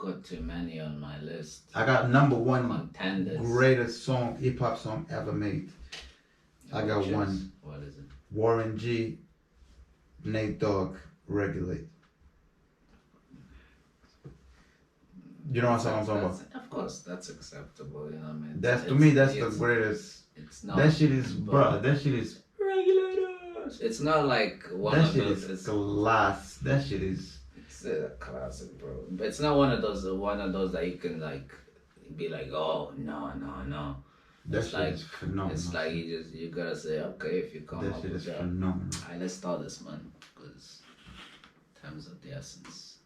got too many on my list. I got number one contenders. Greatest song, hip hop song ever made. I got one. What is it? Warren G, Nate Dogg, Regulate. You know what I'm talking about? Of course, that's acceptable. You know what I mean? That's to me. That's the greatest. It's not. That shit is, bro. That shit is. Regulators. It's not like one that of shit those. Is class. That shit is. It's a classic, bro. But it's not one of those. One of those that you can like be like, oh no. That shit is phenomenal. It's like you gotta say, okay, if you come that up shit with is that. phenomenal. Alright, let's start this, man, because time's of the essence.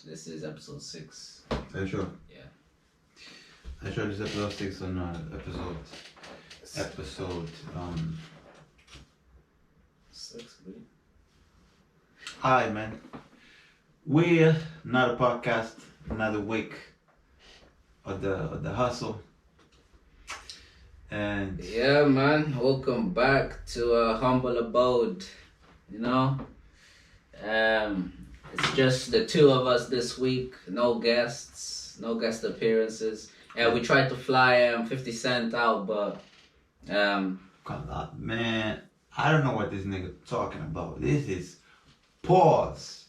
This is episode 6. Are you sure? Yeah. Are you sure this is episode 6 or not? Episode 6, please. Hi, man. We're not a podcast. Another week of the hustle. And yeah, man, welcome back to a humble abode. You know, it's just the two of us this week. No guests, no guest appearances. Yeah, we tried to fly 50 Cent out, but man, I don't know what this nigga talking about. This is pause.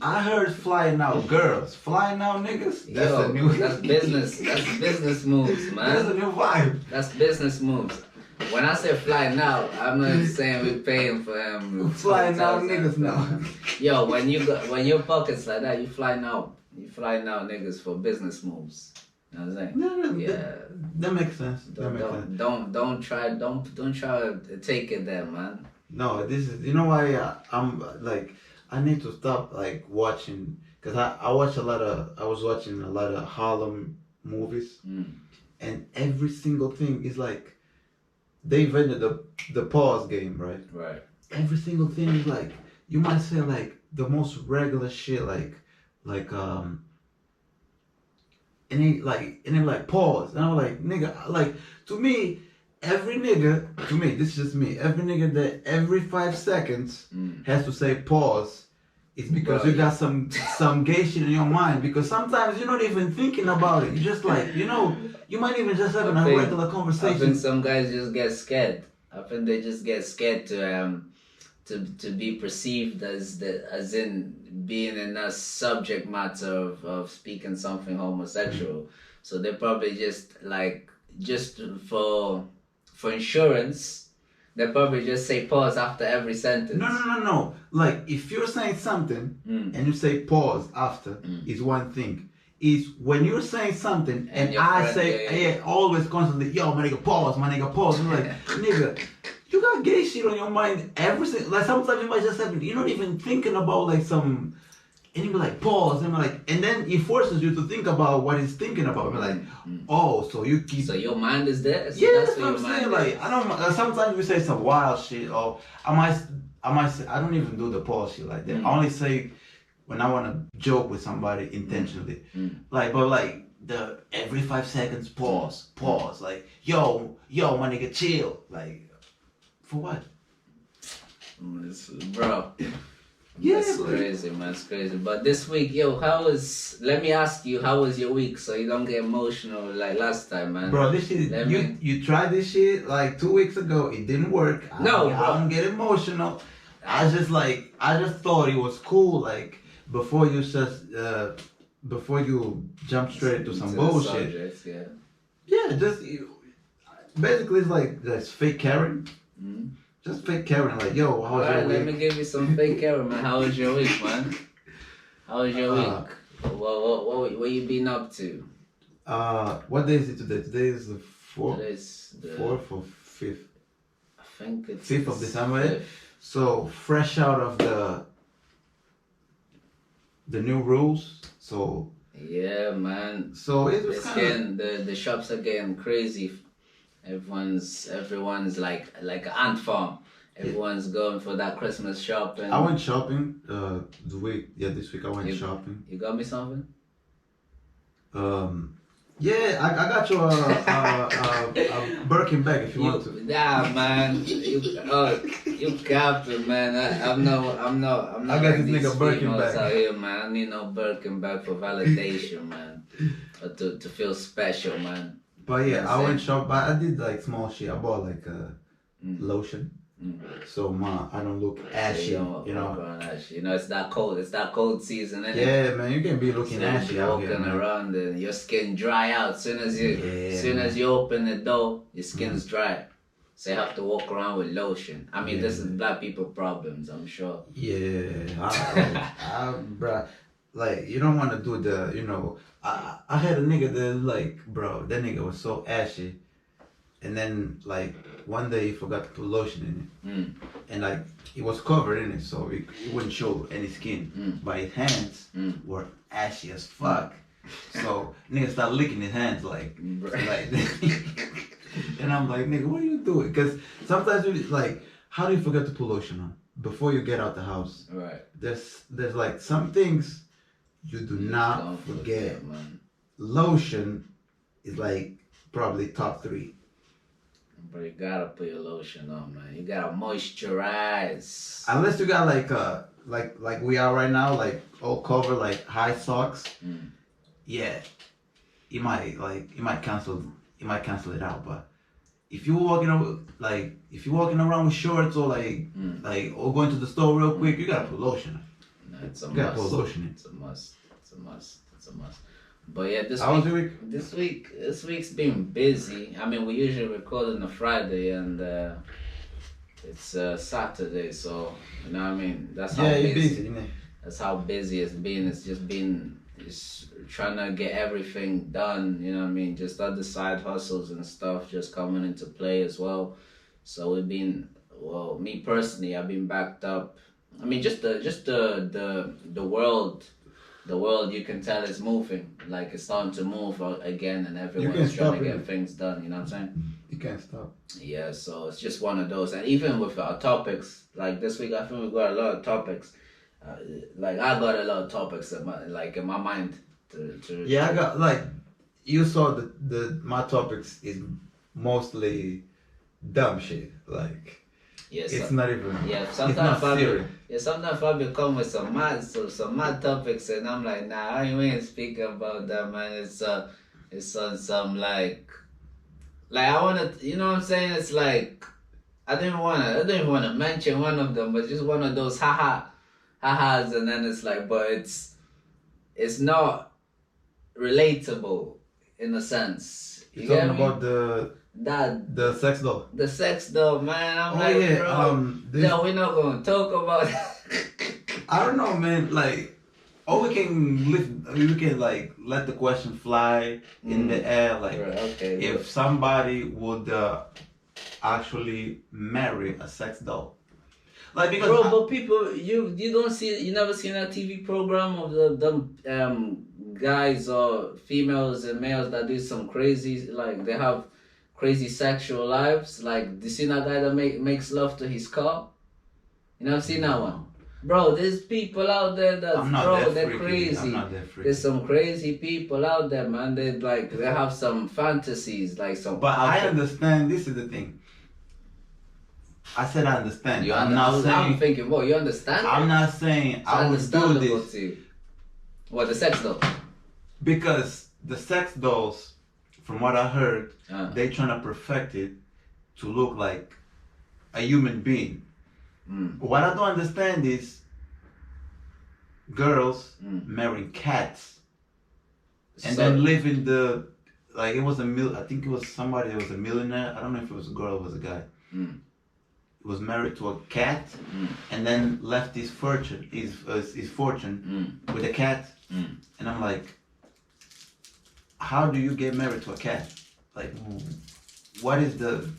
I heard flying out girls. Flying out niggas? That's a new That's business. That's business moves, man. That's a new vibe. That's business moves. When I say flying out, I'm not saying we're paying for them. Flying out niggas now. Yo, when your pockets like that, you flying out niggas for business moves. You know what I'm saying? Yeah. That makes sense. Don't try to take it there, man. No, this is, you know why I'm like, I need to stop like watching, because I was watching a lot of Harlem movies, and every single thing is like, they invented the pause game, right? Right. Every single thing is like, you might say like the most regular shit, like and then like pause, and I'm like, nigga, like to me, this is just me, every nigga that every 5 seconds has to say pause, it's because you got some gay shit in your mind, because sometimes you're not even thinking about it. You just like, you know, you might even just having a regular conversation. I think some guys just get scared. I think they just get scared to be perceived as in being in a subject matter of speaking something homosexual. So they probably just for insurance, they probably just say pause after every sentence. No. Like, if you're saying something and you say pause after, is one thing. Is when you're saying something and I say, always constantly, yo, my nigga, pause. I'm like, nigga, you got gay shit on your mind like sometimes you might just have, you're not even thinking about like some, and you be like, pause, and and then it forces you to think about what he's thinking about. I'm like, oh, so you keep. So your mind is there. So yeah, that's what I'm saying. Like, I don't. Sometimes we say some wild shit, or I might say, I don't even do the pause shit like that. I only say when I want to joke with somebody intentionally, like, but like the every 5 seconds pause, like, yo, my nigga, chill, like, for what? Bro. Yeah, it's crazy, man. It's crazy. But this week, yo, let me ask you, how was your week so you don't get emotional like last time, man? Bro, this shit, you tried this shit like 2 weeks ago. It didn't work. I don't get emotional. I just thought it was cool, like, before you jump straight into some bullshit. Subjects, yeah. Yeah, basically it's like that's fake caring. Just fake caring, like, yo, how was your week? Let me give you some fake caring, man. How was your week, man? How was your week? What you been up to? What day is it today? Today is the 4th. Today's the 4th or 5th? I think it's 5th of December. So fresh out of the new rules. So yeah, man. So it was the shops are getting crazy. Everyone's like an ant farm. Everyone's going for that Christmas shopping. I went shopping this week I went shopping. You got me something? Yeah, I got you a Birkin bag if you want to. Nah, man, you captain, man. I'm not I got like this these nigga Birkin females bag. out here, man. I need no Birkin bag for validation, man, or to feel special, man. But yeah, That's I went it. shop, but I did like small shit. I bought like a lotion, so I don't look ashy. So You know. Ashy. You know, it's that cold. It's that cold season, isn't it? Yeah, man, you can be looking ashy You're out walking here, man. around and your skin dry out. Soon as you open the door, your skin's dry. So you have to walk around with lotion. I mean, this is black people problems, I'm sure. Yeah, bruh, like you don't want to do the, you know. I had a nigga that like, bro, that nigga was so ashy, and then like one day he forgot to put lotion in it, and like he was covered in it, so it wouldn't show any skin, but his hands were ashy as fuck. So nigga started licking his hands like. And I'm like, nigga, what are you doing? Because sometimes you like, how do you forget to put lotion on before you get out the house? Right. There's like some things you do not forget. Man. Lotion is like probably top 3. But you gotta put your lotion on, man. You gotta moisturize. Unless you got like we are right now, like all covered, like high socks. Yeah, you might cancel it out. But if you're walking around with shorts or or going to the store real quick, you gotta put lotion on. No, it's a You must. gotta put lotion in. It's a must. But yeah, How was your week? This week's been busy. I mean, we usually record on a Friday and it's Saturday, so you know what I mean. That's how busy. That's how busy it's been. It's just been trying to get everything done. You know what I mean. Just other side hustles and stuff just coming into play as well. So we've been me personally, I've been backed up. I mean, just the world. The world, you can tell, is moving. Like it's starting to move again, and everyone's trying to get things done. You know what I'm saying? You can't stop. Yeah, so it's just one of those. And even with our topics, like this week, I think we got a lot of topics. Like I got a lot of topics in my mind. I got like you saw my topics is mostly dumb shit. Like it's not even. Yeah, sometimes Fabio come with some mad topics, and I'm like, nah, I ain't speaking about that, man. It's on some like I wanna, you know what I'm saying? It's like I didn't wanna mention one of them, but just one of those ha-has, and then it's like, but it's not relatable in a sense. You're talking about the sex doll. The sex doll, man. I'm bro, we're not gonna talk about it. I don't know, man. Like, or we can like let the question fly in the air. Like, if somebody would actually marry a sex doll. Like, because but people, you don't see, you never seen a TV program of the guys or females and males that do some crazy, like they have crazy sexual lives. Like, do you see that guy that makes love to his car? You never seen that one? Bro, there's people out there they're crazy. I'm not that freaky. There's some crazy people out there, man. They have some fantasies, like some. But I understand. This is the thing. I said I understand. I'm thinking, well, you understand? I'm not saying I would do this. To you. What, the sex doll? Because the sex dolls, from what I heard, they trying to perfect it to look like a human being. What I don't understand is girls marrying cats and then live in the, like, it was I think it was somebody that was a millionaire. I don't know if it was a girl or it was a guy. Was married to a cat and then left his fortune with a cat. And I'm like, how do you get married to a cat? Like, what is the...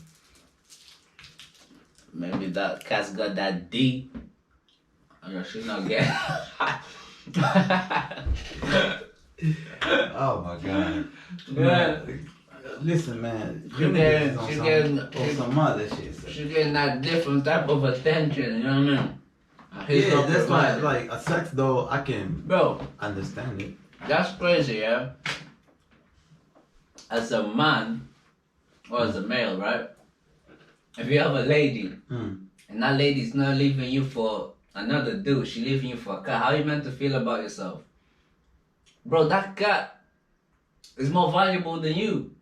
Maybe that cat's got that D. She's not getting... Oh my God. Man. Listen, man. She's getting some other shit. So. She's getting that different type of attention, you know what I mean? Yeah, that's why, like, a sex doll, I can understand it. That's crazy, yeah? as a man or as a male, right? If you have a lady and that lady's not leaving you for another dude, she leaving you for a cat, how are you meant to feel about yourself? Bro, that cat is more valuable than you.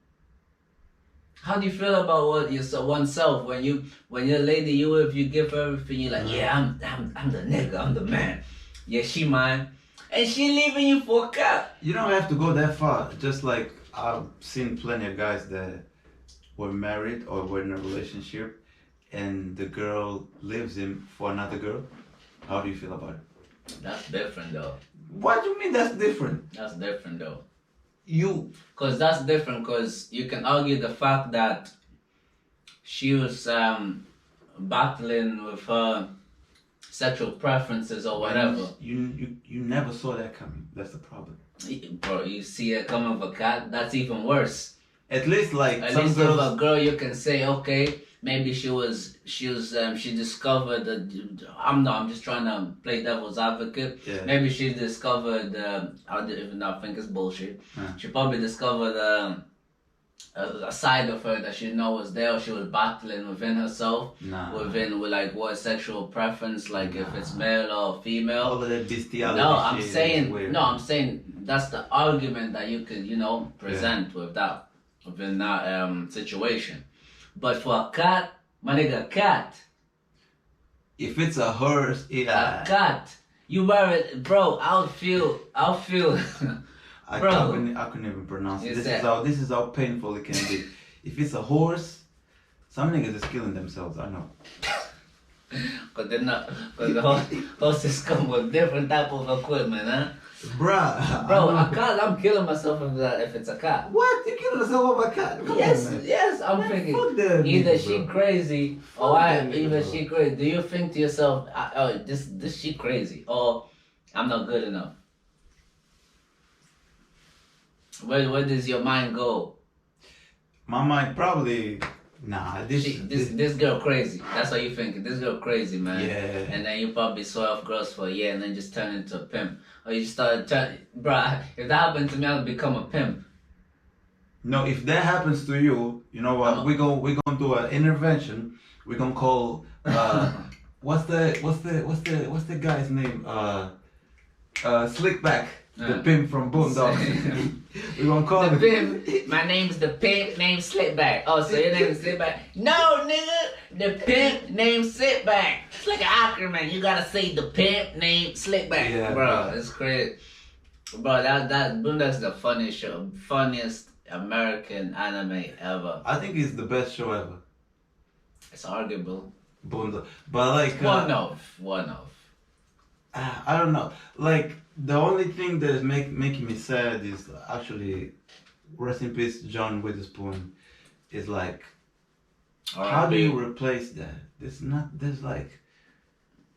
How do you feel about oneself when your lady if you give her everything, you're like, yeah, I'm the nigga, I'm the man. Yeah, she mine. And she leaving you for a cat. You don't have to go that far. Just like I've seen plenty of guys that were married or were in a relationship and the girl leaves him for another girl. How do you feel about it? That's different though. What do you mean that's different? That's different though. Because that's different because you can argue the fact that she was battling with her sexual preferences or whatever. You never saw that coming. That's the problem. Bro, you see it coming with a cat? That's even worse. At least like at some least girls... with a girl you can say, okay, maybe she discovered that I'm just trying to play devil's advocate. Yeah. Maybe she discovered I don't even think it's bullshit. She probably discovered a side of her that she know was there, or she was battling within herself, with like what sexual preference, like if it's male or female. All of that bestiality. I'm saying that's the argument that you could, present with that, within that situation. But for a cat, my nigga, cat. If it's a horse, a cat. You wear it, bro. I'll feel. I couldn't even pronounce it. This is how painful it can be. If it's a horse, some niggas is killing themselves. I know. Cause the horses come with different type of equipment, huh? Bruh. Bro, a cat. I'm killing myself if it's a cat. What? You killing yourself over a cat? Yes. I'm thinking either she crazy or she crazy. Do you think to yourself, oh, this she crazy, or I'm not good enough? Where does your mind go? My mind probably this girl crazy. That's how you think. This girl crazy, man. Yeah. And then you probably saw off girls for a year and then just turn into a pimp. Or you started bruh, if that happened to me, I'd become a pimp. No, if that happens to you, you know what? We're gonna do an intervention. We're gonna call what's the guy's name? Slickback. The pimp from Boondocks. We're gonna call the pimp. My name's the pimp named Slickback. Oh, so your name is Slickback? No, nigga. The pimp named Slickback. It's like an acronym. You gotta say the pimp named Slickback. Yeah, bro, it's crazy. Bro, that Boondocks is the funniest American anime ever. I think it's the best show ever. It's arguable. Boondocks, but like one of. I don't know. Like the only thing that is making me sad is actually, rest in peace, John Witherspoon. Is like, how do you replace that?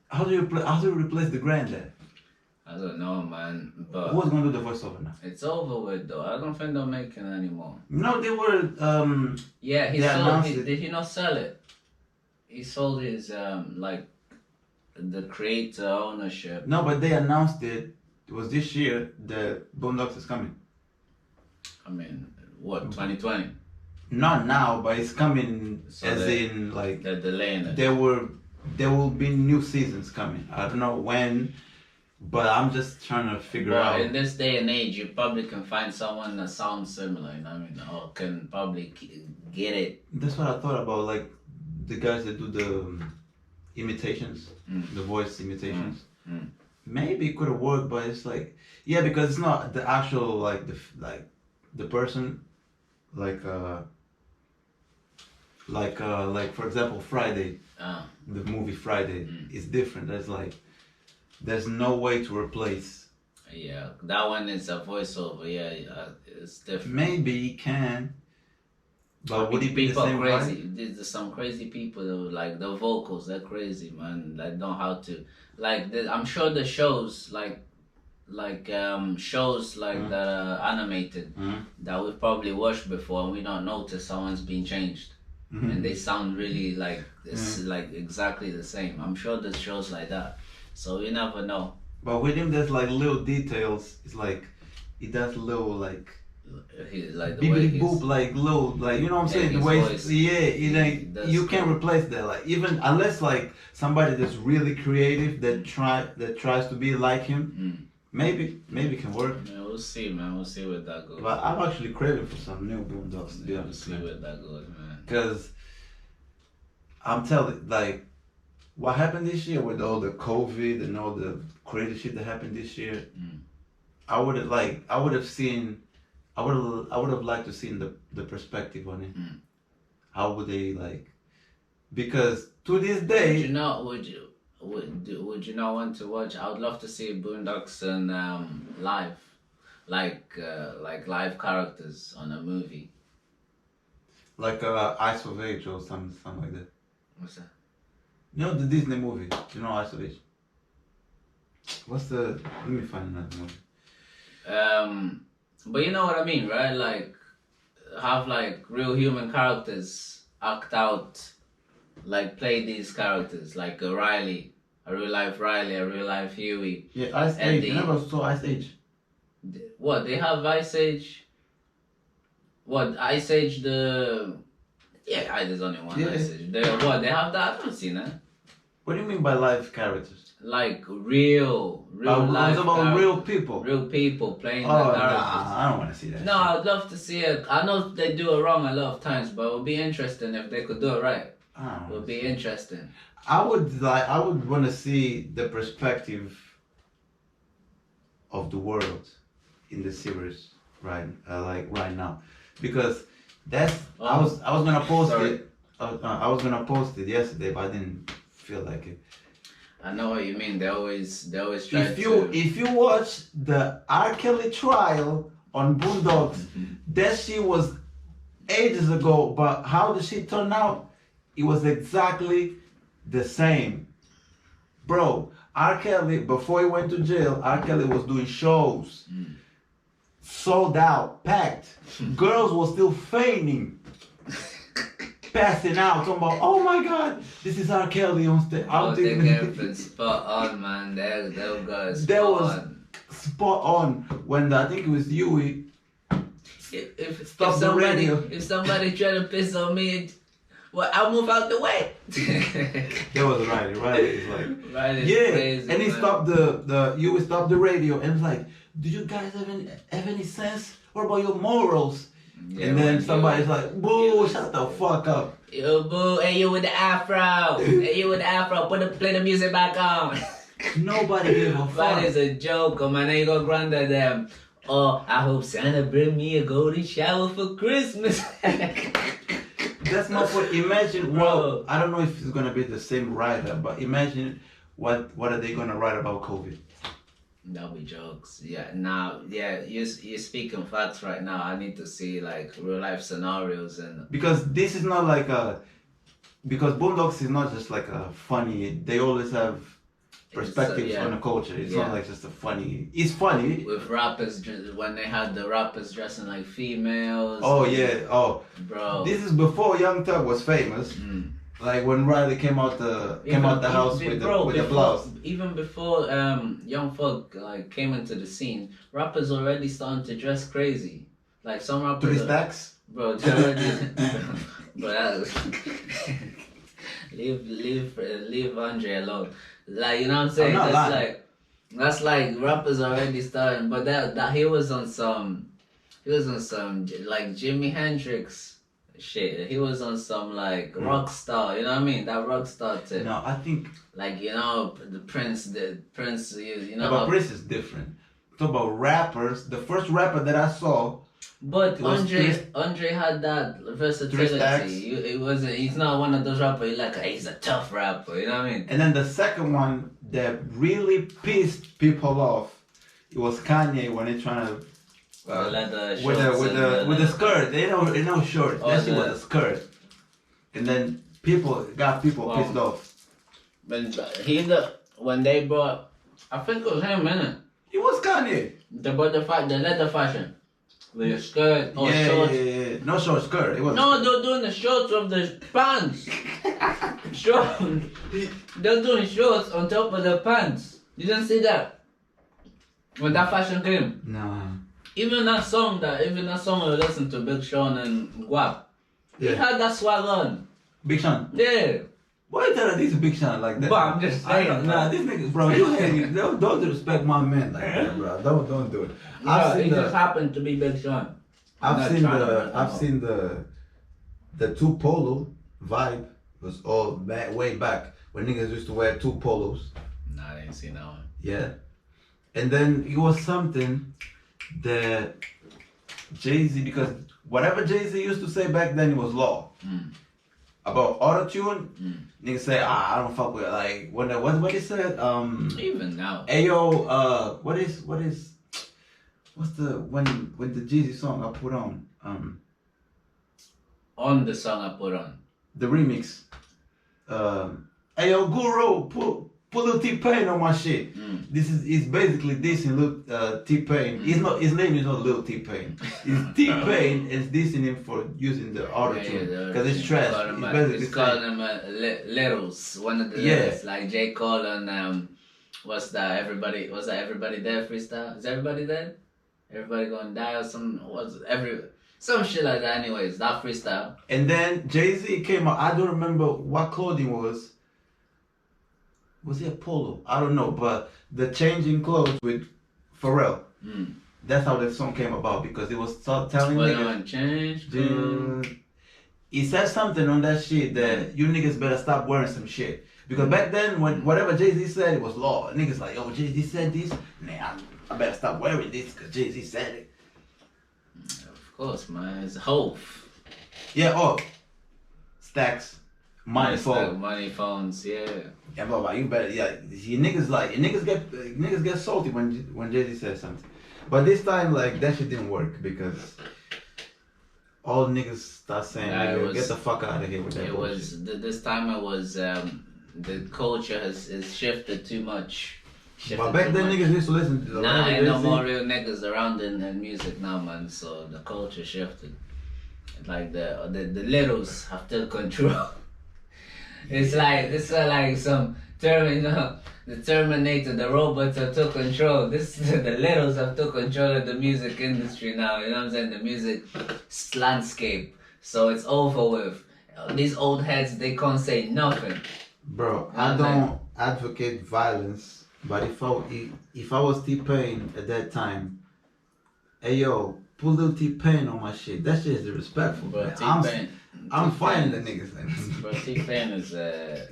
How do you replace the granddad? I don't know, man. But who's gonna do the voiceover now? It's over with though. I don't think they're making it anymore. No, they were. Yeah, did he not sell it? He sold his the creator ownership. No, but they announced it. It was this year that Boondocks is coming. I mean, what, 2020? Not now, but it's coming. So in like they're delaying it. There will be new seasons coming. I don't know when, but I'm just trying to figure out. In this day and age, you probably can find someone that sounds similar. You know what I mean? Or can probably get it. That's what I thought about, like the guys that do the imitations, the voice imitations. Maybe it could have worked, but it's like, yeah, because it's not the actual the person, like for example Friday, the movie Friday is different. There's no way to replace. Yeah, that one is a voiceover. Yeah, it's different. Maybe you can. But would it be the same crazy? There's some crazy people that like the vocals. They're crazy, man. They know how to I'm sure the shows shows that are animated that we've probably watched before and we don't notice someone's been changed and they sound really like it's like exactly the same. I'm sure there's shows like that, so you never know. But with him, there's like little details. It's like he does little like the way Bibbidi boop, like low, like you know what I'm saying. The way, you can't replace that. Like even unless like somebody that's really creative that tries to be like him, maybe can work. Yeah, we'll see, man. We'll see where that goes. But I'm actually craving for some new Boondocks to be We'll honest. see where that goes, man. Because I'm telling, like, what happened this year with all the COVID and all the crazy shit that happened this year, I would have liked to see the perspective on it. How would they like? Because to this day, would you not want to watch? I would love to see Boondocks and live, like live characters on a movie, like Ice of Age or something like that. What's that? You know the Disney movie. You know Ice of Age. Let me find another movie. But you know what I mean, right? Like, have like real human characters act out, like play these characters, like a Riley, a real life Riley, a real life Huey. Yeah, Ice Age. You never saw Ice Age. What, they have Ice Age? What, Ice Age Yeah, there's only one Ice Age. They have that? I haven't seen that. What do you mean by live characters? Like real life. About real people. Real people playing the characters. Nah, I don't want to see that. No, I'd love to see it. I know they do it wrong a lot of times, but it would be interesting if they could do it right. It would be interesting. I would want to see the perspective of the world in the series right now, because that's I was gonna post it. I was gonna post it yesterday, but I didn't feel like it. I know what you mean. They always try If you watch the R. Kelly trial on Boondocks, that shit was ages ago, but how the shit turned out, it was exactly the same. Bro, R. Kelly, before he went to jail, R. Kelly was doing shows. Sold out, packed. Girls were still fainting. Passing out, talking about, oh my God, this is R. Kelly on stage. They kept spot on, man. That was spot on when I think it was Huey. If somebody try to piss on me, well, I'll move out the way. That was Riley. Riley is like, Riley's crazy, and he man. stopped Huey stopped the radio and was like, do you guys have any sense? What about your morals? Yeah, and then somebody's like, boo, shut the fuck up. Yo, boo, hey, you with the afro. Hey, you with the afro, play the music back on. Nobody gave a fuck. That is a joke, man. Now you go grandad them. Oh, I hope Santa bring me a golden shower for Christmas. That's not what, imagine, well, I don't know if it's going to be the same writer, but imagine what are they going to write about COVID? That'll be jokes. Yeah, now, you're speaking facts right now. I need to see like real life scenarios and because this is not like because Boondocks is not just like a funny. They always have perspectives on the culture. It's not like just a funny. It's funny with rappers when they had the rappers dressing like females. Oh yeah, bro. This is before Young Thug was famous. Like when Riley came out the house with the blouse. Even before Young Thug like came into the scene, rappers already starting to dress crazy. Like some rappers. 3 stacks. Bro, they already. Bro, leave Andre alone. Like, you know what I'm saying? That's like rappers already starting. But that he was on some like Jimi Hendrix shit. He was on some like rock star, you know what I mean? That rock star tip. No, I think like, you know, the Prince, you know. But Prince is different. Talk about rappers. The first rapper that I saw. But Andre had that versatility. He's not one of those rappers. He's a tough rapper. You know what I mean? And then the second one that really pissed people off, it was Kanye when he trying to. With the skirt, they know shorts. That shit was a skirt, and then people pissed off. But when they brought, I think it was him, innit? It was Kanye. They brought the leather fashion with the skirt or shorts. Yeah. No short skirt. It was. No, they're doing the shorts of the pants. They're doing shorts on top of the pants. You didn't see that when that fashion came? No. Even that song we listened to, Big Sean and Guap. Yeah. He had that swag on. Big Sean? Yeah. Why you tell this Big Sean like that? But I'm just saying. Nah, this nigga, bro, you hate don't disrespect my man like that, bro. Don't do it. He just happened to be Big Sean. I've seen the two polo vibe was all way back when niggas used to wear two polos. Nah, I didn't see that one. Yeah. And then it was something that Jay-Z, because whatever Jay-Z used to say back then, it was law. About auto-tune, niggas say, I don't fuck with it. Like, what he said? Even now. Ayo, what's the, when the Jeezy song I put on? On the song I put on. The remix. Ayo, Guru, put Lil T-Pain on my shit. This is basically dissing Lil T-Pain. His name is not Lil T-Pain. It's T-Pain is dissing him for using the auto-tune. Because it's trash. It's calling him Littles. One of the Littles. Like J. Cole and what's that? Everybody there freestyle? Is everybody there? Everybody gonna die or something? Some shit like that anyways. That freestyle. And then Jay-Z came out. I don't remember what clothing was. Was it a polo? I don't know, but the changing clothes with Pharrell. That's how that song came about, because it was telling niggas. Change. He said something on that shit that you niggas better stop wearing some shit. Because back then, when whatever Jay-Z said, it was law. Niggas like, yo, Jay-Z said this? Man, I better stop wearing this because Jay-Z said it. Of course, man. It's Hove. Yeah, Stacks. Money phones, yeah. Yeah, but you better, niggas get salty when Jay-Z says something. But this time, like, that shit didn't work because all niggas start saying, get the fuck out of here with that bullshit. This time it was, the culture has shifted too much. But back then niggas used to listen to ain't no more real niggas around in music now, man, so the culture shifted. Like, the littles have still control. It's like some the Terminator, the robots have took control. The littles have took control of the music industry now. You know what I'm saying? The music landscape. So it's over with. These old heads, they can't say nothing. Bro, I don't advocate violence, but if I was T-Pain at that time, hey yo, put Lil T-Pain on my shit. That shit is disrespectful. Bro, I'm fighting the niggas. Bro, T-Pain is I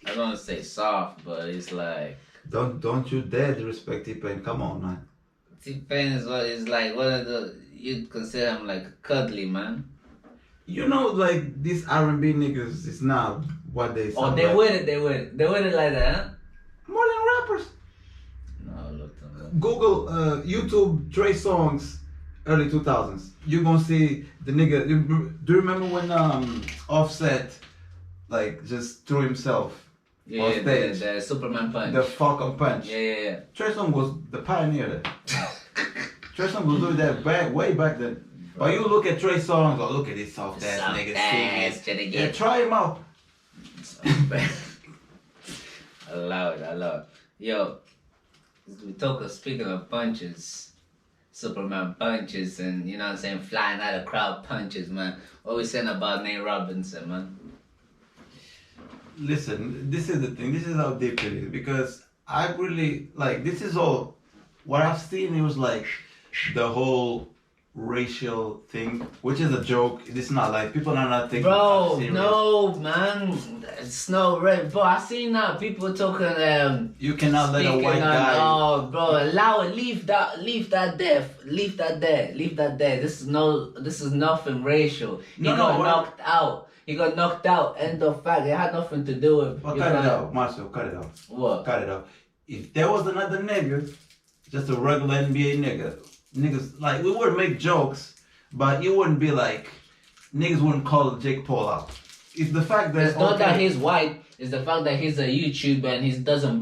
don't want to say soft, but it's like, don't you dare disrespect T-Pain. Come on, man. T-Pain is like one of the, you'd consider him like cuddly, man. You know, like these R&B niggas is not what they sound they like. They with it like that, huh? More than rappers. No, look. Google YouTube Trey Songz early 2000s. You're gonna see the nigga. Do you remember when Offset like just threw himself on stage? The Superman punch. The Falcon punch. Yeah. Trey Songz was the pioneer there. Trey Songz was doing that way back then. But you look at Trey Songz or look at this soft ass nigga singing. Yeah, try him out. I love it. Yo, speaking of punches, Superman punches, and you know what I'm saying, flying out of crowd punches, man. What we saying about Nate Robinson, man? Listen, this is the thing. This is how deep it is, because I really like. This is all what I've seen. It was like the whole racial thing, which is a joke. It's not like people are not taking it serious. No, man, it's no right. Bro, I seen that people talking. You cannot let a white guy. Oh, bro, allow it. Leave that there. This is nothing racial. He got knocked out. He got knocked out. End of fact. It had nothing to do with. Well, cut it out, Marcio. Cut it out. What? Cut it out. If there was another nigga, just a regular NBA nigga. Niggas, like, we would make jokes, but it wouldn't be like, niggas wouldn't call Jake Paul out. It's the fact that... It's not that he's white, it's the fact that he's a YouTuber and he's not a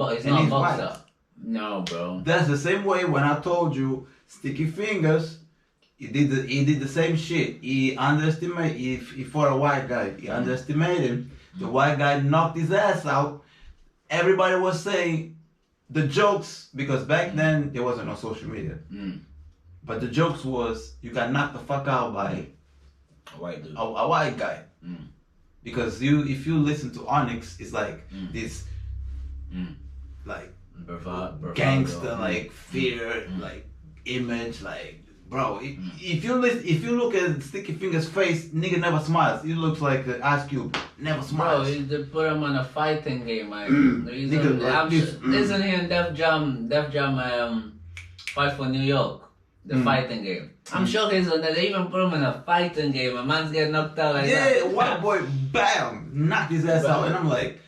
boxer. No, bro. That's the same way when I told you, Sticky Fingers, he did the same shit. He fought a white guy. He underestimated him. The white guy knocked his ass out. Everybody was saying the jokes, because back then, there wasn't no social media. But the jokes was you got knocked the fuck out by a white dude. A white guy. Because if you listen to Onyx, it's like this like bravado, gangster, like fear, like image, like bro. If you look at Sticky Finger's face, nigga never smiles. He looks like an Ice Cube, never smiles. Bro, they put him on a fighting game, man. Isn't he in Def Jam Fight for New York? The fighting game. I'm sure he's on that. They even put him in a fighting game. A man's getting knocked out like that. Yeah, white boy, bam, knocked his ass out, and I'm like,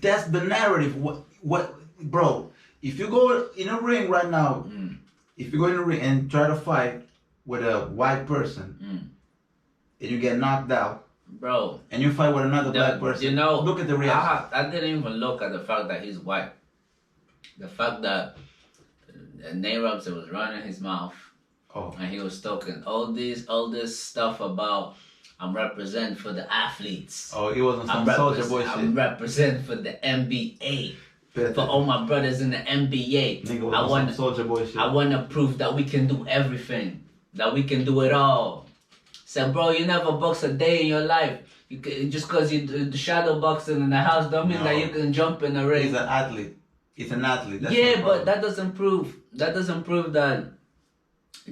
that's the narrative. What, bro? If you go in a ring right now, if you go in a ring and try to fight with a white person, and you get knocked out, bro, and you fight with another black person, you know, look at the reaction. I didn't even look at the fact that he's white. The fact that Nate Robinson was running his mouth. And he was talking all this stuff about I'm representing for the athletes. He wasn't some soldier boy shit. I'm representing for the NBA. For all my brothers in the NBA. Nigga, I want soldier boy shit. I want to prove that we can do everything. That we can do it all. Said, bro, you never box a day in your life. You can, just because you shadow boxing in the house don't mean that you can jump in the ring. He's an athlete. He's an athlete. That's but that doesn't prove that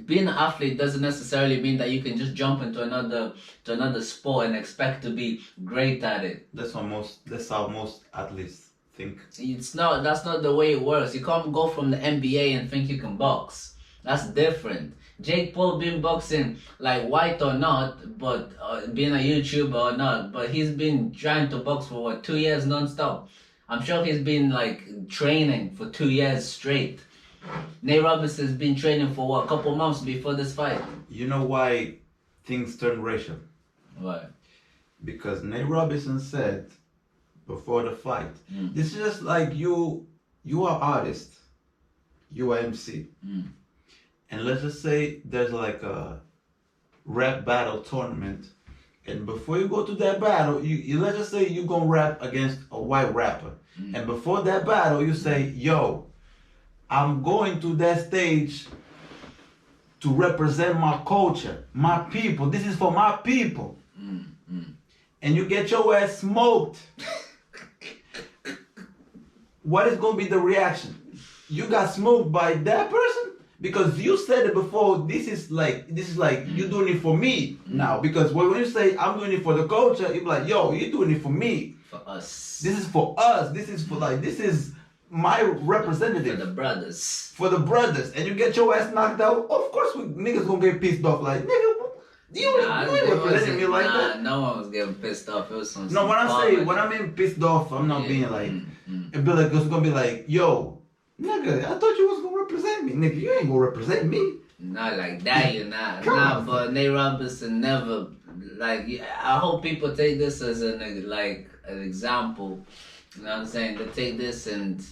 being an athlete doesn't necessarily mean that you can just jump into another sport and expect to be great at it. That's how most athletes think. That's not the way it works. You can't go from the NBA and think you can box. That's different. Jake Paul been boxing like white or not, but being a YouTuber or not, but he's been trying to box for 2 years non-stop. I'm sure he's been like training for 2 years straight. Nate Robinson's been training for a couple months before this fight. You know why things turn racial? Why? Because Nate Robinson said before the fight, this is just like you are artist, you are MC. And let's just say there's like a rap battle tournament, and before you go to that battle, you let's just say you're gonna rap against a white rapper. And before that battle, you say, yo, I'm going to that stage to represent my culture, my people. This is for my people. And you get your ass smoked. What is going to be the reaction? You got smoked by that person? Because you said it before, this is like you doing it for me now. Because when you say I'm doing it for the culture, you're like, yo, you're doing it for me. For us. This is for us. This is my representative. For the brothers. For the brothers. And you get your ass knocked out, of course niggas gonna get pissed off like, nigga, you ain't representing me like that. No one was getting pissed off. It was some when I mean pissed off, I'm not being like, it's gonna be like, yo, nigga, I thought you was gonna represent me. Nigga, you ain't gonna represent me. Not like that, you're not. But Nate Robinson never, like, I hope people take this as an example. You know what I'm saying? To take this and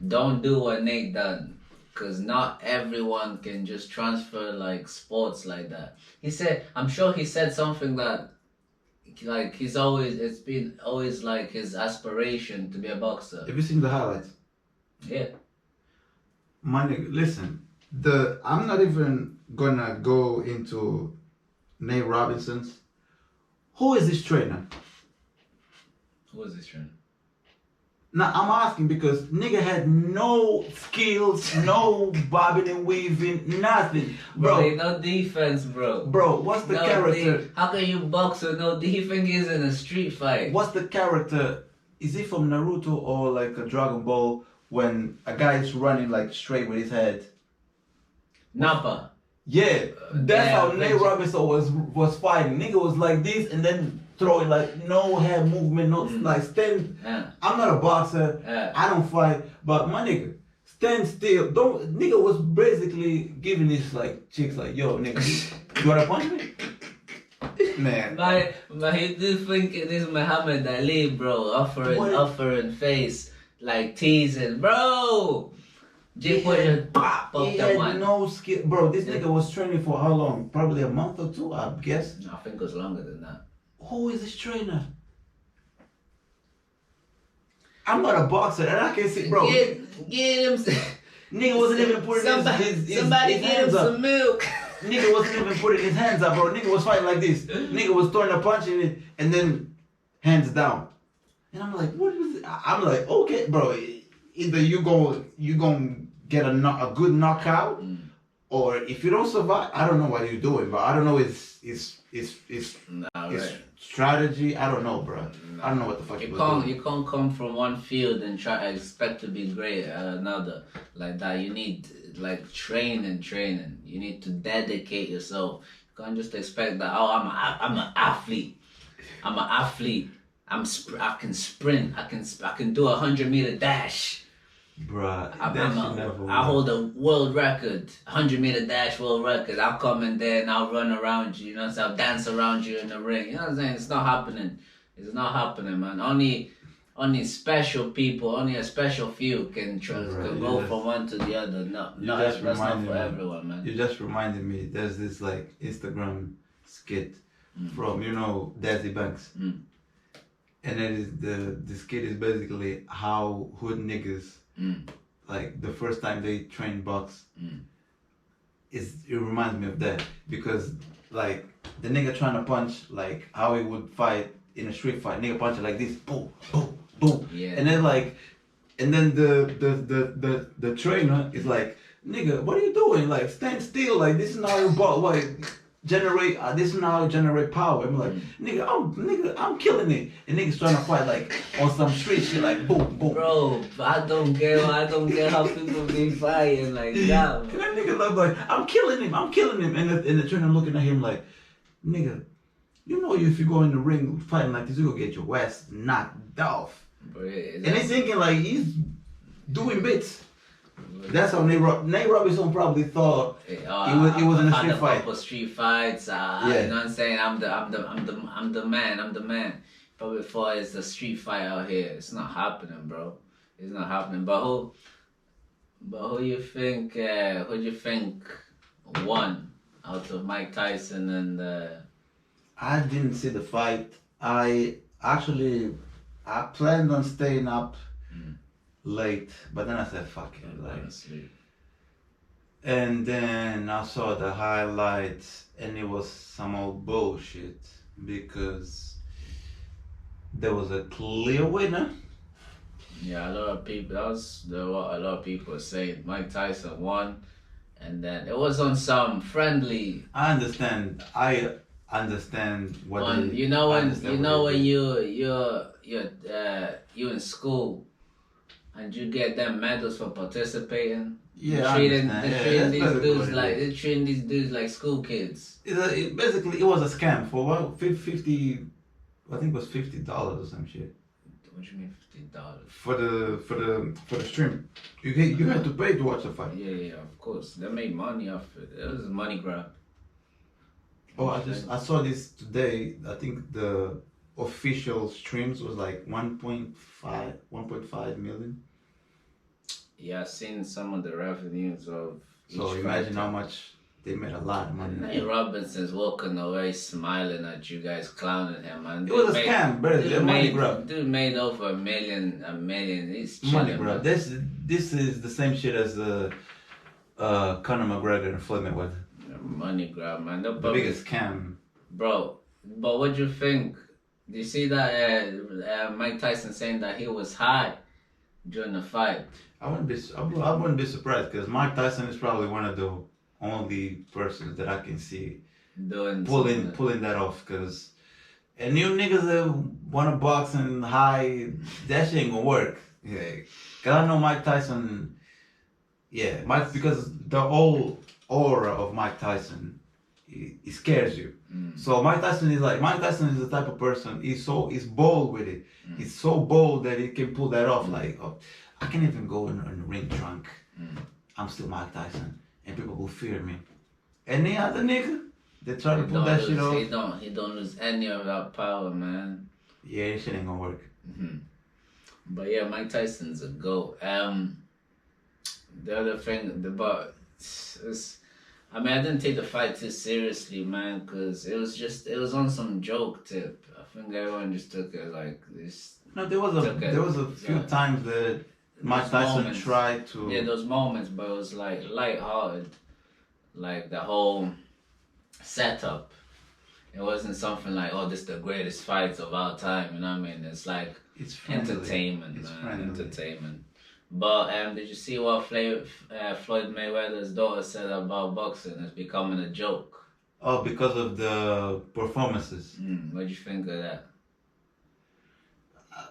don't do what Nate done. Because not everyone can just transfer, like, sports like that. I'm sure he said something that, like, it's been always, like, his aspiration to be a boxer. Have you seen the highlights? Yeah. My nigga, listen, I'm not even gonna go into Nate Robinson's. Who is this trainer? Who is this trainer? Now, I'm asking because nigga had no skills, no bobbing and weaving, nothing. Bro, no defense, bro. Bro, what's the character? How can you box with no defense? He's in a street fight. What's the character? Is he from Naruto or like a Dragon Ball when a guy is running like straight with his head? Nappa. Yeah, that's how Nate Robinson was fighting. Nigga was like this and then throwing like no head movement, no like stand. I'm not a boxer. I don't fight, but my nigga, stand still. Don't nigga was basically giving this like chicks like, yo nigga, you wanna punch me? Man. But he do think it is Muhammad Ali, bro, offering face, like teasing, bro. Jake Paul just pop up that one. No skill, bro. This nigga was training for how long? Probably a month or two, I guess. I think it was longer than that. Who is this trainer? I'm not a boxer, and I can see, bro. Get him. Nigga wasn't even putting somebody his get him hands up. some milk. Nigga wasn't even putting his hands up, bro. Nigga was fighting like this. Nigga was throwing a punch in it and then hands down. And I'm like, what is it? I'm like, okay, bro. Either you gonna get a good knockout, or if you don't survive, I don't know what you're doing, bro. I don't know his strategy. I don't know, bro. I don't know what the fuck you can't come from one field and try to expect to be great at another like that. You need like training. You need to dedicate yourself. You can't just expect that. Oh, I'm an athlete. I can sprint. I can do 100-meter dash. Bruh, I hold a world record, 100-meter dash world record. I'll come in there and I'll run around you. You know what I'm saying? I'll dance around you in the ring. You know what I'm saying? It's not happening. It's not happening, man. Only special people, only a special few can go from one to the other. No, that's not for everyone, man. You just reminded me. There's this like Instagram skit from Dazzy Banks. And then the skit is basically how hood niggas, like the first time they train box, it reminds me of that. Because like the nigga trying to punch, like how he would fight in a street fight, nigga punch it like this, boom, boom, boom. Yeah. And then the trainer is like, nigga, what are you doing? Like stand still, like this is how you this is how I generate power. I'm like, nigga, I'm killing it. And niggas trying to fight like on some street shit, like boom, boom. Bro, I don't get how people be fighting like that. And that nigga like, I'm killing him. And the trainer looking at him like, nigga, if you go in the ring fighting like this, you gonna get your ass knocked off. And he's thinking like he's doing bits. That's how Nate Robinson probably thought it was in a street fight. A couple street fights. You know what I'm saying? I'm the man. Probably thought it's a street fight out here. It's not happening, bro. It's not happening. But who you think? Who do you think won out of Mike Tyson and? I didn't see the fight. I planned on staying up late, but then I said fuck it, and then I saw the highlights and it was some old bullshit because there was a clear winner. Yeah, a lot of people. What a lot of people are saying. Mike Tyson won, and then it was on some friendly. I understand what when you're in school. And you get them medals for participating. Yeah, they're treating these dudes like school kids. Basically, it was a scam for what, 50. I think it was $50 or some shit. What do you mean $50? For the stream, you had to pay to watch the fight. Yeah, of course. They made money off it. It was a money grab. Oh, I saw this today. I think the official streams was like 1.5 million. Yeah, I've seen some of the revenues of. So imagine how much they made. A lot of money. Nate Robinson's walking away smiling at you guys, clowning him, man. It was a scam, bro. Money grab. Dude made over a million. He's chilling, money grab. This is the same shit as Conor McGregor and Floyd Mayweather. Money grab, man. The biggest scam, bro. But what do you think? Do you see that Mike Tyson saying that he was high during the fight? I wouldn't be surprised because Mike Tyson is probably one of the only persons that I can see pulling that off. Because and you niggas that want to box and high, that shit ain't gonna work. Yeah, cause I know Mike Tyson. Yeah, because the whole aura of Mike Tyson, it scares you. So Mike Tyson is the type of person. He's bold with it. He's so bold that he can pull that off. Like, I can't even go in the ring drunk. I'm still Mike Tyson, and people will fear me. Any other nigga that try to pull that shit off, he don't lose any of that power, man. Yeah, this shit ain't gonna work. But yeah, Mike Tyson's a GOAT. The other thing, I didn't take the fight too seriously, man, because it was on some joke tip. I think everyone just took it like this. No, there was a few times that Mike Tyson tried to. Yeah, those moments, but it was like lighthearted, like the whole setup. It wasn't something like, oh, this is the greatest fights of all time. You know what I mean? It's like entertainment, entertainment. But did you see what Floyd Mayweather's daughter said about boxing? It's becoming a joke. Oh, because of the performances. What do you think of that?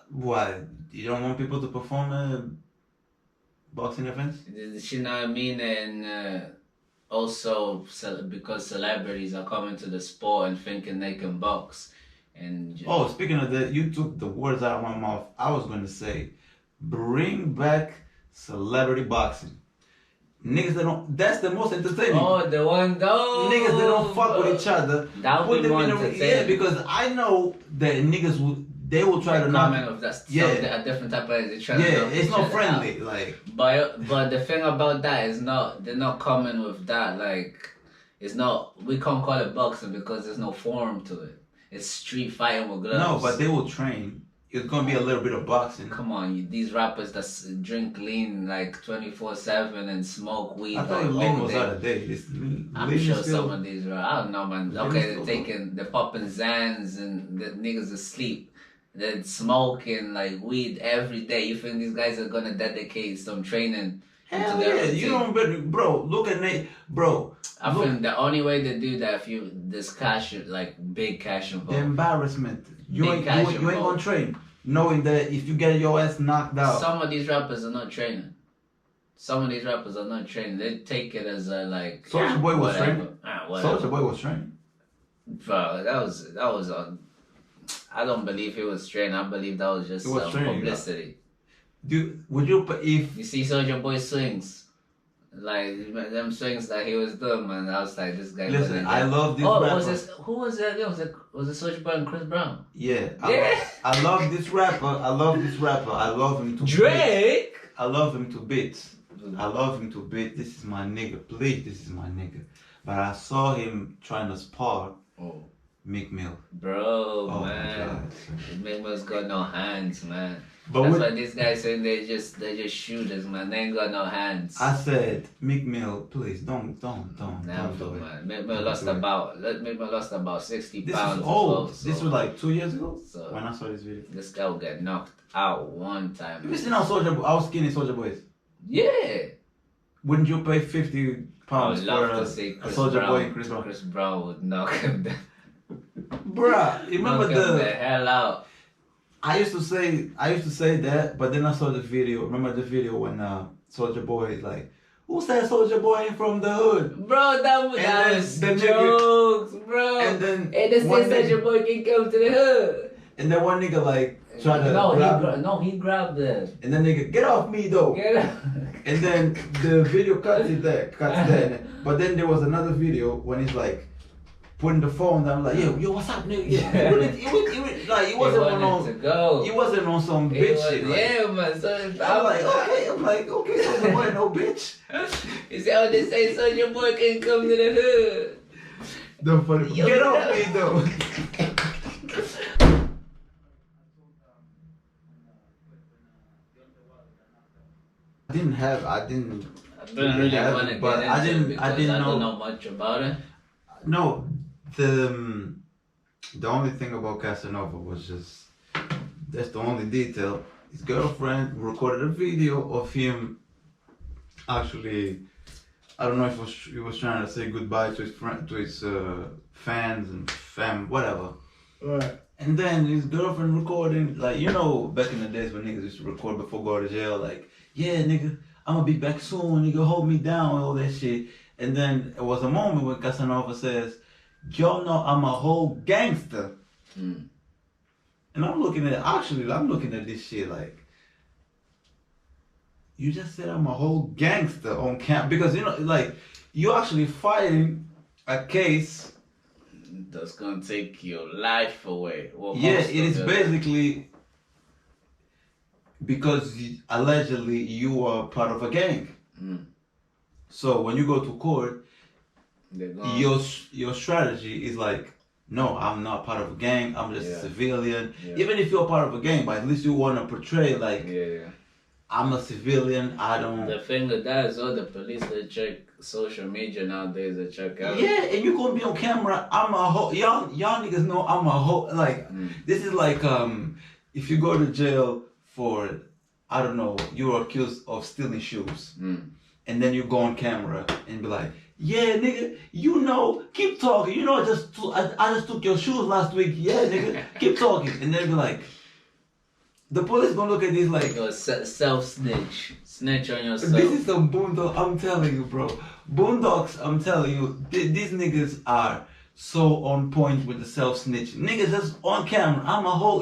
Why? You don't want people to perform at boxing events? You know what I mean? And also because celebrities are coming to the sport and thinking they can box. And speaking of that, you took the words out of my mouth. I was going to say, bring back celebrity boxing. Niggas that don't, that's the most entertaining. Oh, the one, niggas that don't fuck with each other. That would be more entertaining. Yeah, because I know that niggas they will try to knock. Of that, a different type of it's not friendly, out. Like. But the thing about that is they're not coming with that. Like, it's not. We can't call it boxing because there's no form to it. It's street fighting with gloves. No, but they will train. It's gonna be a little bit of boxing. Come on, these rappers that drink lean like 24/7 and smoke weed. I thought lean was out of date. I'm sure some of these are. I don't know, man. Okay, they're popping Zans and the niggas asleep. They're smoking like weed every day. You think these guys are gonna dedicate some training? Hell yeah, you don't, bro. Look at Nate, bro. I think the only way to do that there's cash, like big cash involved. The embarrassment. You ain't gonna train, knowing that if you get your ass knocked out. Some of these rappers are not training. They take it as a like. Soulja Boy was training. Soulja Boy was training. Bro, that was on. I don't believe he was training. I believe that was just publicity. Dude, would you if you see Soulja Boy swings, like them swings that he was doing, man? I was like, this guy. Listen, I love this rapper. Who was that? Was it Soulja Boy and Chris Brown? Yeah. I love this rapper. I love him to Drake. Bits. I love him to bits. This is my nigga. Please, this is my nigga. But I saw him trying to spar. Oh. Meek Mill. Bro, man. Meek Mill's got no hands, man. That's why these guys saying they just shooters, man. They ain't got no hands. I said, Meek Mill, please don't Never, do man. Meek Mill lost about 60 this pounds. Is old. This was like 2 years ago when I saw this video. This guy will get knocked out one time. You seen how skinny Soulja Boy is? Yeah. Wouldn't you pay 50 pounds for a Soulja Boy and Chris Brown? Chris Brown would knock him down. Bruh, remember the hell out. I used to say that, but then I saw the video. Remember the video when Soulja Boy is like, who said Soulja Boy ain't from the hood? Bro, that was jokes, bro. And then they say Soulja Boy can come to the hood. And then one nigga like tried to he grabbed it. And then nigga, get off me though. Get off. And then the video cuts there. But then there was another video when he's like putting the phone down, like, yo, what's up, nigga? Yeah. He wasn't on some bitch shit. Like, yeah, man. So I'm like, okay, Soulja Boy, no bitch. You see how they say Soulja Boy can come to the hood? The funny, get off me though. I didn't know much about it. No, the only thing about Casanova was just, that's the only detail. His girlfriend recorded a video of him actually, I don't know if he was trying to say goodbye to his friend, to his fans and whatever. Right. And then his girlfriend recording, like, you know, back in the days when niggas used to record before going to jail, like, yeah, nigga, I'm gonna be back soon, nigga, hold me down, all that shit. And then it was a moment when Casanova says, y'all know I'm a whole gangster. Mm. And I'm looking at this shit like, you just said I'm a whole gangster on camp. Because, you know, like, you're actually fighting a case that's gonna take your life away. Well, yeah, it is basically because allegedly you are part of a gang. Mm. So when you go to court, your strategy is like, no, I'm not part of a gang. I'm just a civilian. Yeah. Even if you're part of a gang, but at least you want to portray like, I'm a civilian. I don't. The thing with that is, the police they check social media nowadays. They check out. Yeah, and you gonna be on camera. I'm a hoe. Y'all niggas know I'm a hoe. Like this is like if you go to jail for, I don't know, you were accused of stealing shoes, and then you go on camera and be like, yeah, nigga, you know, keep talking. You know, I just took your shoes last week. Yeah, nigga, keep talking, and then be like. The police gonna look at this like self-snitch on yourself. This is some boondock. I'm telling you, bro. Boondocks. I'm telling you, these niggas are so on point with the self-snitching. Niggas just on camera. I'm a whole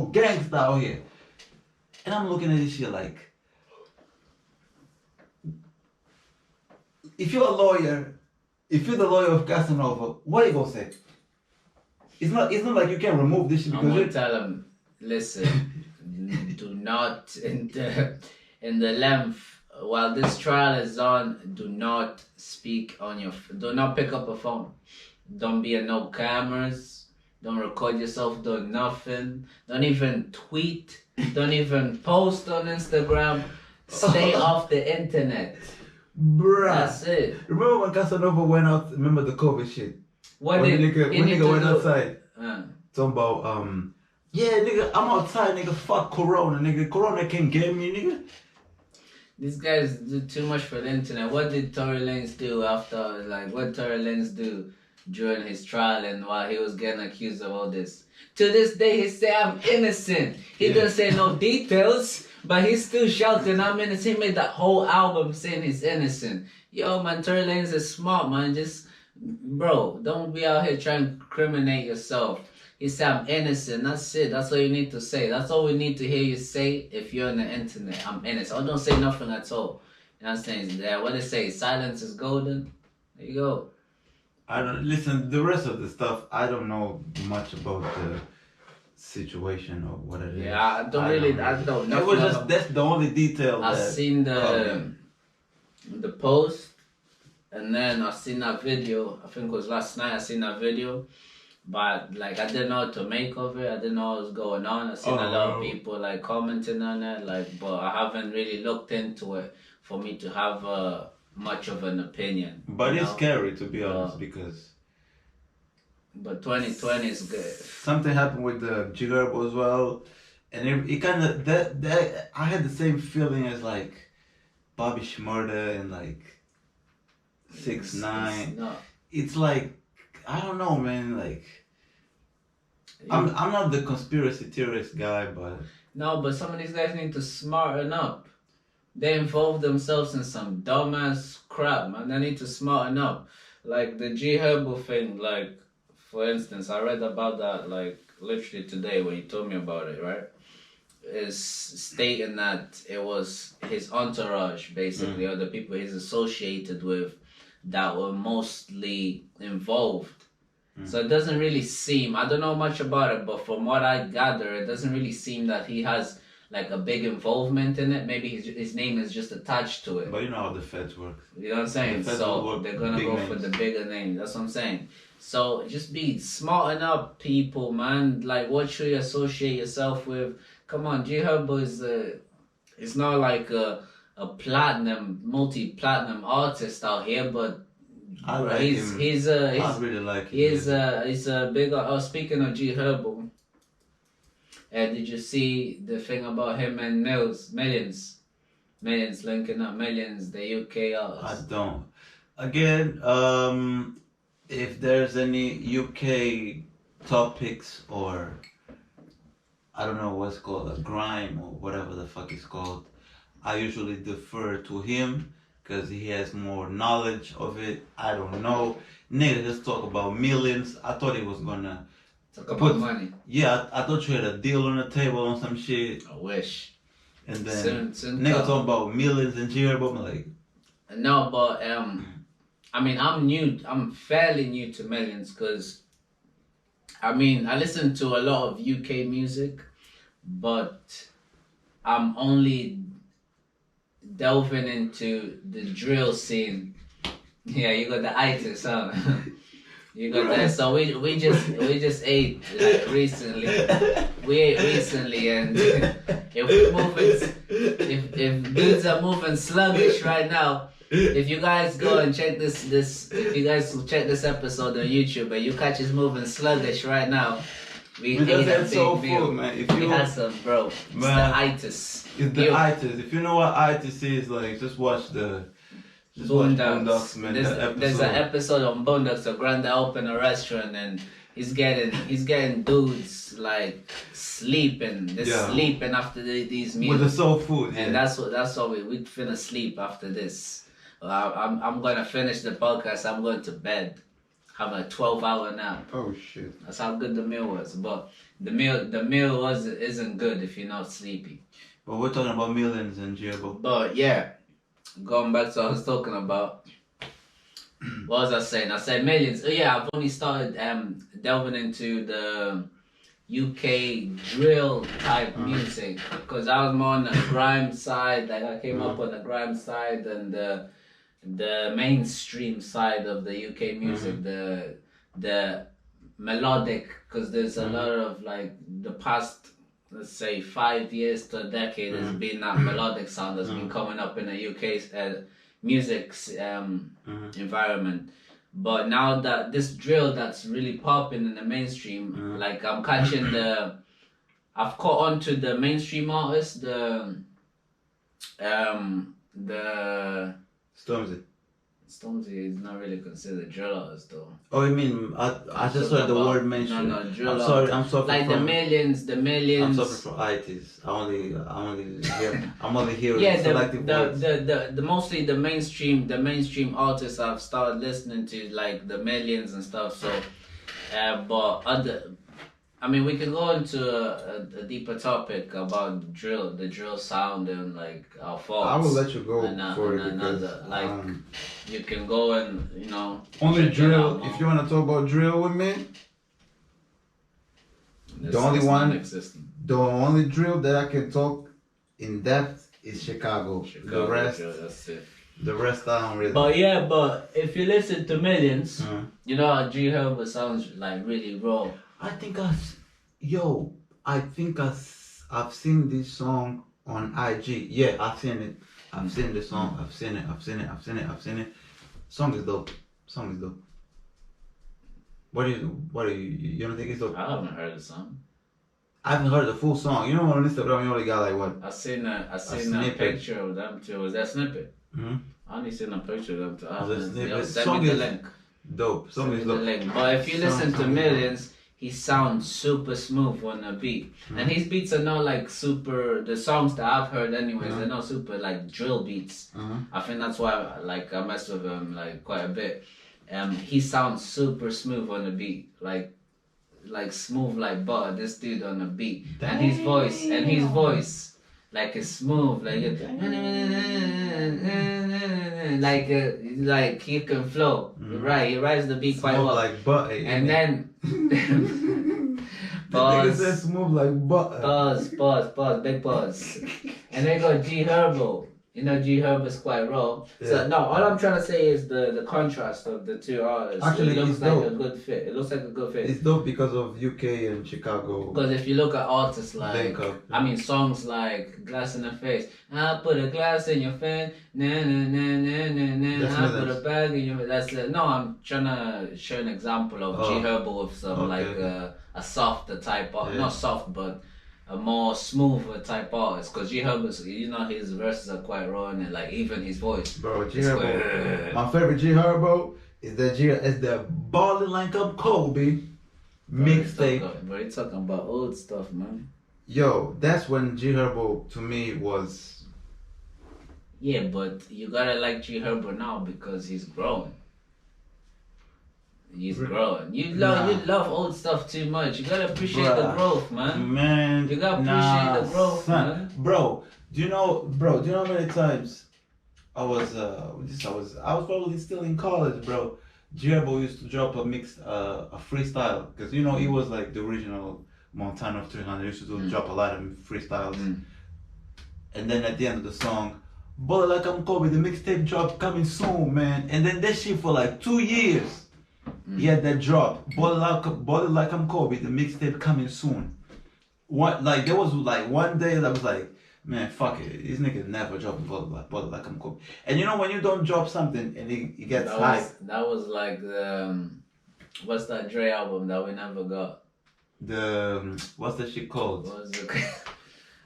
gangster out here, and I'm looking at this shit like, if you're a lawyer, if you're the lawyer of Casanova, what are you gonna say? It's not like you can remove this shit because I'm gonna tell them, listen. Do not in the length while this trial is on. Do not speak on your. Do not pick up a phone. Don't be in no cameras. Don't record yourself doing nothing. Don't even tweet. Don't even post on Instagram. Stay off the internet. Bruh. That's it. Remember when Casanova went out? Remember the COVID shit? When nigga went outside. Talking about yeah, nigga, I'm outside, nigga, fuck Corona, nigga. Corona can't get me, nigga. These guys do too much for the internet. What did Tory Lanez do after, what Tory Lanez do during his trial and while he was getting accused of all this? To this day, he say, I'm innocent. He doesn't say no details, but he's still shouting, I'm innocent. He made that whole album saying he's innocent. Yo, man, Tory Lanez is smart, man. Just, bro, don't be out here trying to incriminate yourself. He said, I'm innocent. That's it. That's all you need to say. That's all we need to hear you say if you're on the internet. I'm innocent. Or don't say nothing at all. You know what I'm saying? Yeah, what they say, silence is golden. There you go. I don't listen. The rest of the stuff, I don't know much about the situation or what it is. Yeah, I don't know. It was just that's the only detail. I've seen the post, and then I've seen that video. I think it was last night. I seen that video. But I didn't know what to make of it. I didn't know what was going on. I seen a lot of people commenting on it, but I haven't really looked into it for me to have much of an opinion. But it's scary to be honest because. But 2020 is good. Something happened with the Gherbo as well, and it kind of that I had the same feeling as Bobby Shmurda and 6ix9ine. It's like. I don't know, man. I'm not the conspiracy theorist guy, but no, but some of these guys need to smarten up. They involve themselves in some dumbass crap, man. They need to smarten up. Like the Gherbo thing, for instance, I read about that literally today when you told me about it, right? Is stating that it was his entourage, basically, or the people he's associated with that were mostly involved. So it doesn't really seem, I don't know much about it, but from what I gather, it doesn't really seem that he has a big involvement in it. Maybe his name is just attached to it. But you know how the feds work. You know what I'm saying? So they're going to go for the bigger name. That's what I'm saying. So just be smarten up, people, man. What should you associate yourself with? Come on, Gherbo is it's not like a multi-platinum artist out here, but I like him. I really like him. He's a big. Speaking of Gherbo, did you see the thing about him and Millions linking up? Millions, the UK artist. I don't. Again, if there's any UK topics or I don't know what's called a grime or whatever the fuck it's called, I usually defer to him. Because he has more knowledge of it. I don't know. Nigga just talk about millions. I thought he was gonna talk about money. Yeah, I thought you had a deal on the table on some shit. I wish. And then nigga talking about millions and Gherbo. I'm no, but I'm fairly new to Millions because I listen to a lot of UK music, but I'm only delving into the drill scene. Yeah, you got the itis, huh? You got that. So we just ate recently. We ate recently, and if we move it, if dudes are moving sluggish right now, if you guys go and check if you guys check this episode on YouTube and you catch us moving sluggish right now, we ate a big meal. Man. We had some, bro. It's the itis. It's the itis. If you know what itis is, like, just watch Boondocks, man. There's an episode on Boondocks. So Granda opened a restaurant and he's getting dudes like sleeping. They're sleeping after these meals. With the soul food. And that's what we finna sleep after this. I'm gonna finish the podcast. I'm going to bed. Have a 12-hour nap. Oh shit! That's how good the meal was. But the meal isn't good if you're not sleepy. But we're talking about millions and Gherbo. But yeah, going back to what I was talking about. What was I saying? I said millions. Oh yeah, I've only started delving into the UK drill type music because I was more on the grime side. Like I came up on the grime side and the mainstream side of the UK music, the melodic, because there's a lot of like the past, let's say 5 years to a decade, there's been that melodic sound that's been coming up in the UK music environment. But now that this drill that's really popping in the mainstream, like I'm catching I've caught on to the mainstream artists, the Stormzy is not really considered drill artist though. Oh, you mean I just heard the word mentioned. No, drill artist. I'm sorry. Like the millions. I'm suffering from itis. I'm only hearing selective words. The mostly the mainstream artists I've started listening to, like the millions and stuff. So, we can go into a deeper topic about the drill sound and like our faults. I will let you go for it because you can go and only drill. If you want to talk about drill with me, the only drill that I can talk in depth is Chicago. The rest, that's it. The rest I don't really. But if you listen to Millions, you know how Gherbo sounds like really raw. I think I've seen this song on IG. Yeah, I've seen it. I've seen the song. I've seen it. Song is dope. What do you don't think it's dope? I haven't heard the song. I haven't heard the full song. You know, on Instagram you only got like what? I seen a picture of them too. Was that snippet? I only seen a picture of them too. Send me the link. Dope. Song is dope. But if you listen to Millions, he sounds super smooth on the beat. And his beats are not like super, the songs that I've heard anyways, they're not super like drill beats. I think that's why I mess with him like quite a bit. He sounds super smooth on the beat. Like smooth like butter, this dude on the beat. And his voice, like it's smooth, like he can flow. Right, he rides the beat quite well. Like butter. And then pause. Nigga smooth like butter. Pause, big pause. And then go Gherbo. You know Gherbo is quite raw. Yeah. So no, all I'm trying to say is the contrast of the two artists. Actually, it looks like a good fit. It looks like a good fit. It's dope because of UK and Chicago. Because if you look at artists like, songs like Glass in the Face. I'll put a glass in your face. Nah, nah, nah, nah, nah, nah. I'll put a bag in your. That's it. No, I'm trying to show an example of Gherbo with some a softer type of, not soft but a more smoother type artist, because Gherbo, his verses are quite raw and like even his voice. Bro, Gherbo. My favorite Gherbo is the Ballin' Like I'm Kobe mixtape. Bro, you're talking about old stuff, man. Yo, that's when Gherbo to me was. Yeah, but you gotta like Gherbo now because he's growing. He's growing. You love old stuff too much. You gotta appreciate the growth, man. You gotta appreciate the growth, man. Bro, do you know how many times I was probably still in college, bro. Gherbo used to drop a freestyle, because he was like the original Montana of 300. He used to drop a lot of freestyles. And then at the end of the song, Ballin' Like I'm Kobe, the mixtape drop coming soon, man. And then that shit for like 2 years. He had that drop. Ballin' Like I'm Kobe, the mixtape coming soon. There was like one day that was like, Man, fuck it. These niggas never drop bottle like I'm cool. And you know when you don't drop something and it gets hype. That was like what's that Dre album that we never got? What's that shit called? What was it?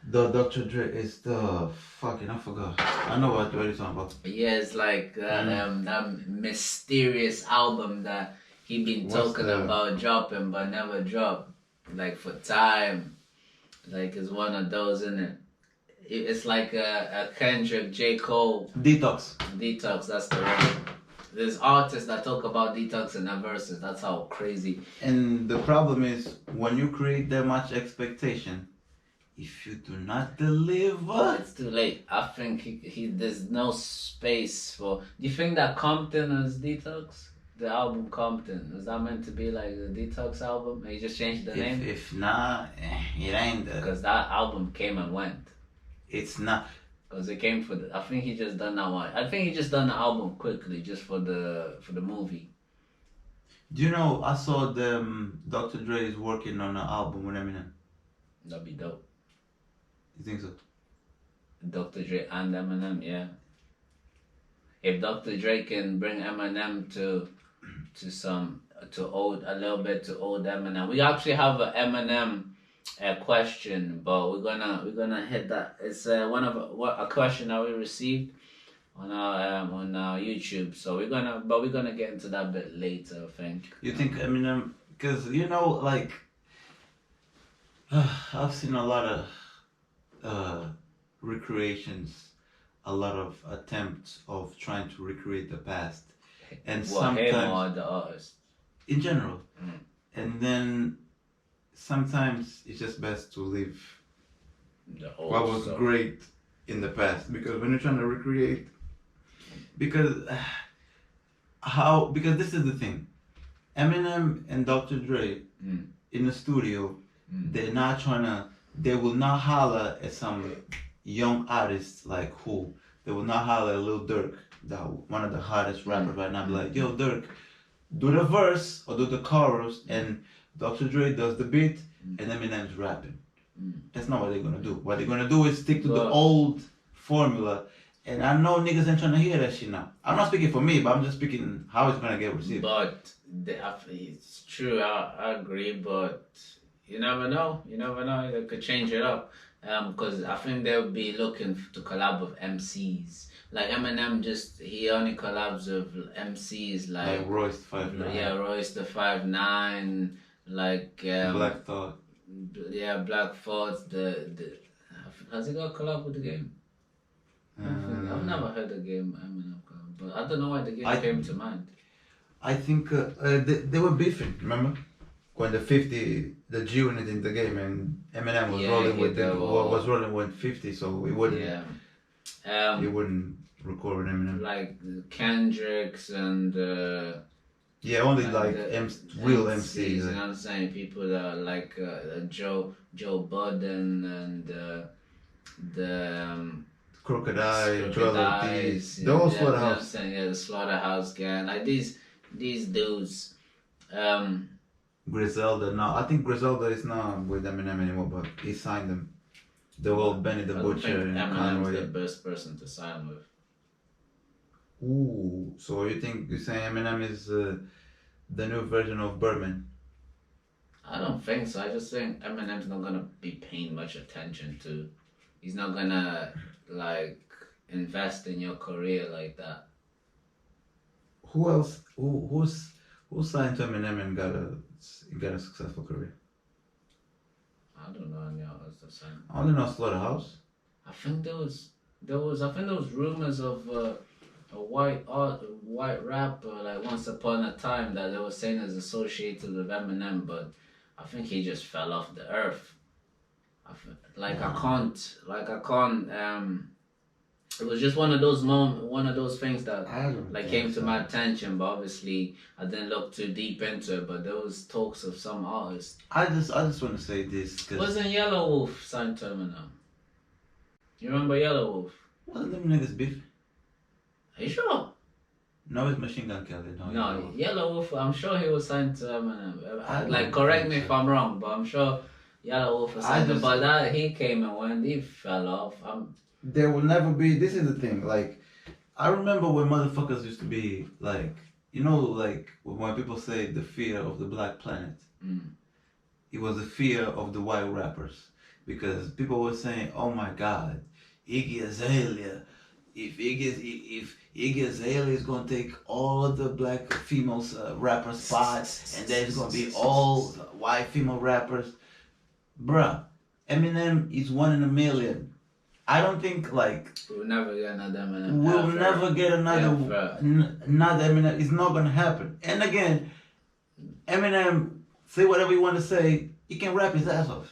The Dr. Dre is the fucking I forgot. I know what you're talking about. Yeah, it's like that mysterious album that he been talking about dropping but never dropped. Like for time. Like it's one of those, isn't it? It's like a Kendrick, J. Cole. Detox, that's the one. There's artists that talk about detox in their verses. That's how crazy. And the problem is when you create that much expectation, if you do not deliver, it's too late. I think he there's no space for. Do you think that Compton is detox? The album Compton, is that meant to be like the detox album? He just changed the name. If not, it ain't. Because that album came and went. It's not. Because it came for the. I think he just done that one. I think he just done the album quickly, just for the movie. Do you know? I saw Dr. Dre is working on an album with Eminem. That'd be dope. You think so? Dr. Dre and Eminem, yeah. If Dr. Dre can bring Eminem to old Eminem, we actually have an Eminem question, but we're gonna hit that. It's a question that we received on our YouTube. So we're gonna get into that a bit later, I think. You think Eminem? Because like I've seen a lot of recreations, a lot of attempts of trying to recreate the past, and sometimes him or the artist in general, and then sometimes it's just best to leave what was great in the past, because when you're trying to recreate, because this is the thing, Eminem and Dr. Dre in the studio, they're not trying to. They will not holler at some young artists like who. They will not holler at Lil Durk, that one of the hottest rappers right now. Be like, yo, Durk, do the verse or do the chorus, and Dr. Dre does the beat, and Eminem's rapping. That's not what they're gonna do. What they're gonna do is stick to the old formula. And I know niggas ain't trying to hear that shit now. I'm not speaking for me, but I'm just speaking how it's gonna get received. But it's true. I agree, but. You never know. They could change it up. Because I think they'll be looking to collab with MCs. Like Eminem, he only collabs with MCs like Royce the 5'9". Yeah, Royce the 5'9", like Black Thought. Yeah, Black Thought. Has he got a collab with the Game? I've never heard the Game Eminem collab, but I don't know why the Game came to mind. I think they were beefing. Remember? When the G Unit in the Game, and Eminem was rolling with 50, so it wouldn't. He wouldn't record with Eminem. Like Kendricks and. Only like real MCs. You know what I'm saying? People that are like Joe Budden and the. Crocodile, Joel Ortiz. Those Slaughterhouse. Yeah, the Slaughterhouse gang. Like these dudes. Griselda, no, I think Griselda is not with Eminem anymore, but he signed them. The whole Benny the Butcher and Eminem's the best person to sign with. Ooh, so you're saying Eminem is the new version of Birdman? I don't think so. I just think Eminem's not gonna be paying much attention to. He's not gonna like invest in your career like that. Who else? Who signed to Eminem and got a successful career? I don't know any others that signed. I only know Slaughterhouse. I think there was rumors of a white rapper like once upon a time that they were saying is associated with Eminem, but I think he just fell off the earth. I can't. It was just one of those things that came to my attention, but obviously I didn't look too deep into it. But there was talks of some artists. I just want to say this. Wasn't Yellow Wolf signed to Eminem? You remember Yellow Wolf? Wasn't them niggas beef? Are you sure? No, it's Machine Gun Kelly. No, Yellow Wolf. I'm sure he was signed to Eminem. Correct me if I'm wrong, but I'm sure Yellow Wolf or something. But that he came and went. He fell off. There will never be. This is the thing. Like, I remember when motherfuckers used to be like, you know, like when people say the fear of the black planet. It was the fear of the white rappers, because people were saying, "Oh my God, Iggy Azalea, if Iggy Azalea is gonna take all of the black female rappers' spots, and there's gonna be all white female rappers." Bruh, Eminem is 1 in a million. I don't think like we'll never get another Eminem. We'll never get another Eminem. It's not gonna happen. And again, Eminem, say whatever you want to say. He can rap his ass off.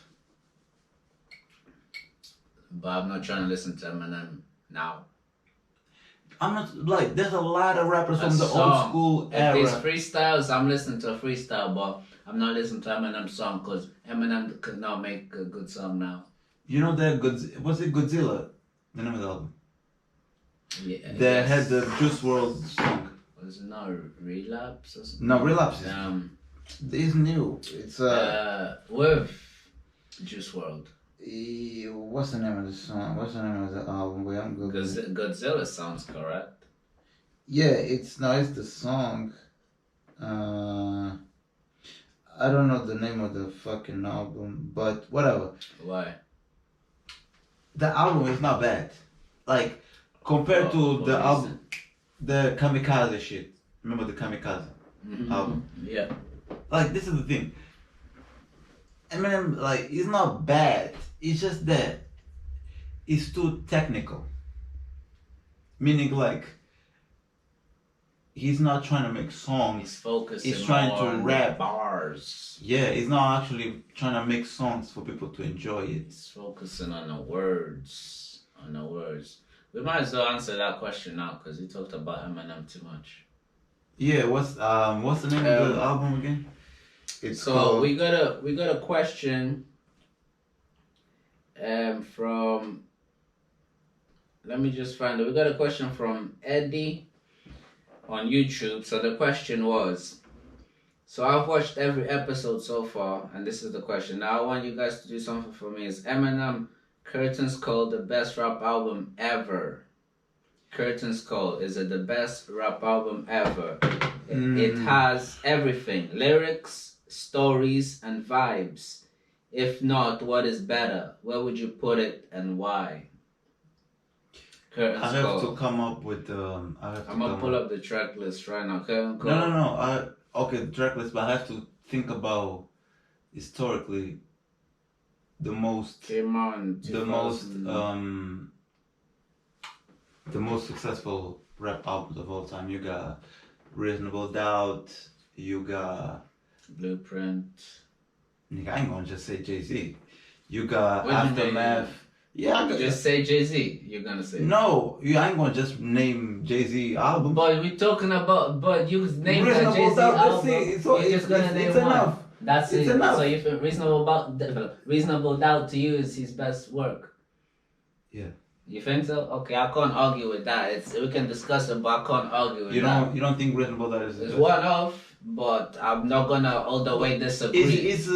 But I'm not trying to listen to Eminem now. I'm not like there's a lot of rappers from the old school era. If it's freestyles, I'm listening to a freestyle, but I'm not listening to Eminem's song because Eminem could not make a good song now. You know that was it Godzilla? The name of the album. Yeah. They had the Juice WRLD song. Was it not Relapse or something? No, Relapse. It's new. It's with Juice WRLD. What's the name of the song? What's the name of the album? Wait, I'm Googling. Godzilla sounds correct. Yeah, it's the song. I don't know the name of the fucking album, but whatever. Why? The album is not bad. Like, compared to the album, the Kamikaze shit. Remember the Kamikaze album? Yeah. Like, this is the thing. Eminem, like, it's not bad. It's just that it's too technical. Meaning, like, he's not trying to make songs. He's focusing He's trying on to rap bars. Yeah, he's not actually trying to make songs for people to enjoy it. He's focusing on the words. On the words. We might as well answer that question now because we talked about Eminem too much. Yeah, what's the name of the album again? It's called... we got a question from, let me just find it. We got a question from Eddie on YouTube. So the question was, so I've watched every episode so far, and this is the question. Now I want you guys to do something for me. Is Eminem Curtains Call the best rap album ever? Curtains Call, is it the best rap album ever? It has everything: lyrics, stories, and vibes. If not, what is better? Where would you put it and why? Curtains I have Call. to come up with I'm gonna pull up the track list right now. Curtains Call. No. Okay, the track list, but I have to think about historically the most successful rap albums of all time. You got Reasonable Doubt, you got Blueprint. Nigga, I ain't gonna just say Jay-Z. You got Aftermath. Yeah, just say Jay-Z. You're gonna say no. I ain't gonna just name Jay-Z album. But we talking about. But you named that Jay-Z album. You're just gonna name one. Enough. That's it. Enough. So you think Reasonable Doubt to you is his best work? Yeah. You think so? Okay, I can't argue with that. We can discuss it, but I can't argue with that. You don't think Reasonable Doubt is? It's one off, but I'm not gonna all the way disagree. It's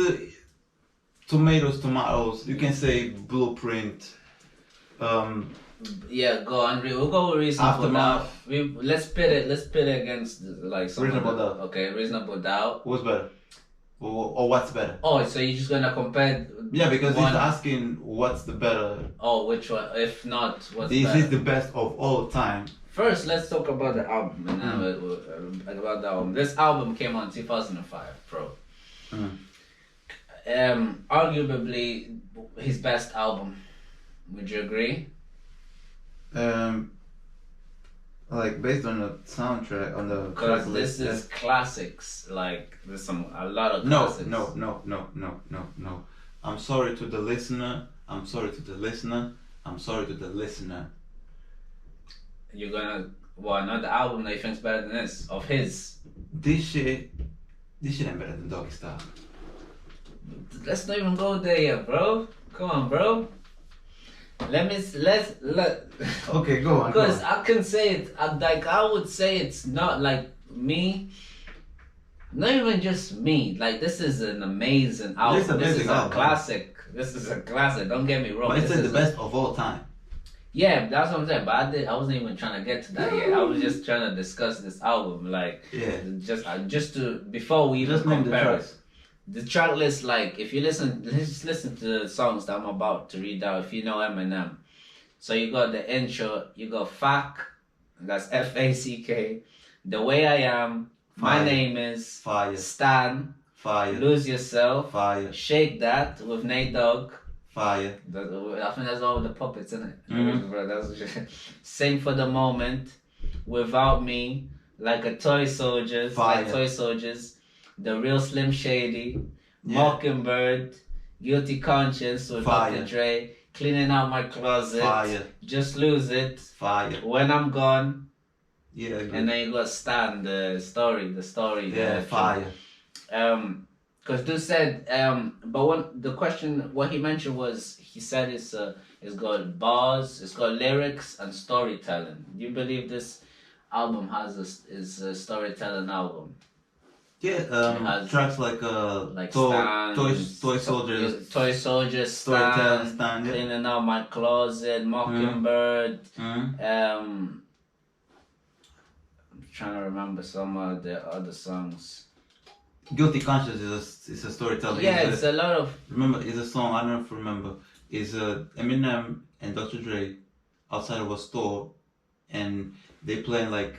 tomatoes. You can say Blueprint. Yeah, go on. We'll go with Reasonable Doubt. Let's pit it against like Reasonable Doubt. Okay, Reasonable Doubt. What's better? Or what's better? Oh, so you're just gonna compare? Yeah, because he's asking what's the better. Oh, which one? If not, what's this better? Is the best of all time. First, let's talk about the album. And then about the album. This album came out in 2005, bro. Arguably his best album. Would you agree? Like based on the soundtrack, on the because this is classics. Like there's a lot of classics. No. I'm sorry to the listener. You're gonna another album that you think's better than this of his? This shit ain't better than Doggy Style. Let's not even go there yet, bro. Come on, bro. Let's okay, go on. Because I can say it. I would say it's not like me. Not even just me. Like, this is an amazing album. This is a classic. This is a classic. Don't get me wrong. But it's the best of all time. Yeah, that's what I'm saying. But I wasn't even trying to get to that yet. I was just trying to discuss this album. Like, just to before we even compare it. The track list, like, if you just listen to the songs that I'm about to read out. If you know Eminem, so you got the intro. You got Fack. That's Fack. The Way I Am. Fire. My Name Is. Fire. Stan. Fire. Lose Yourself. Fire. Shake That with Nate Dogg. Fire. I think that's all the puppets, isn't it? Mm-hmm. Sing for the Moment. Without Me. Like a Toy Soldiers. Fire. Like Toy Soldiers. The Real Slim Shady. Mockingbird. Guilty Conscience with Dr. Dre. Cleaning Out My Closet. Fire. Just Lose It. Fire. When I'm Gone. Yeah. And then you got Stan, the story. Yeah, fire. Because dude said, but what he mentioned was, he said it's got bars, it's got lyrics and storytelling. Do you believe this album is a storytelling album? Yeah, tracks like Toy Soldiers, Stan, Cleaning Out My Closet, Mockingbird. I'm trying to remember some of the other songs. Guilty Conscience is a storytelling. Yeah, it's a lot of. Remember, it's a song I don't know if you remember. It's Eminem and Dr. Dre outside of a store, and they playing like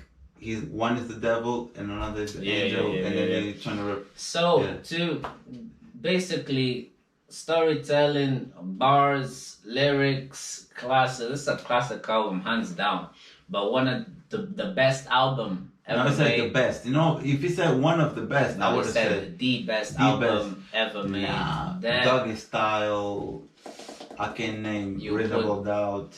one is the devil and another is the angel, and then they're trying to rip. So to basically storytelling, bars, lyrics, classic. This is a classic album, hands down. But one of the best album ever made. No, I said the best. You know, if you said one of the best, I would have said the best album ever made. Nah, Doggy Style. I can name Reasonable Doubt.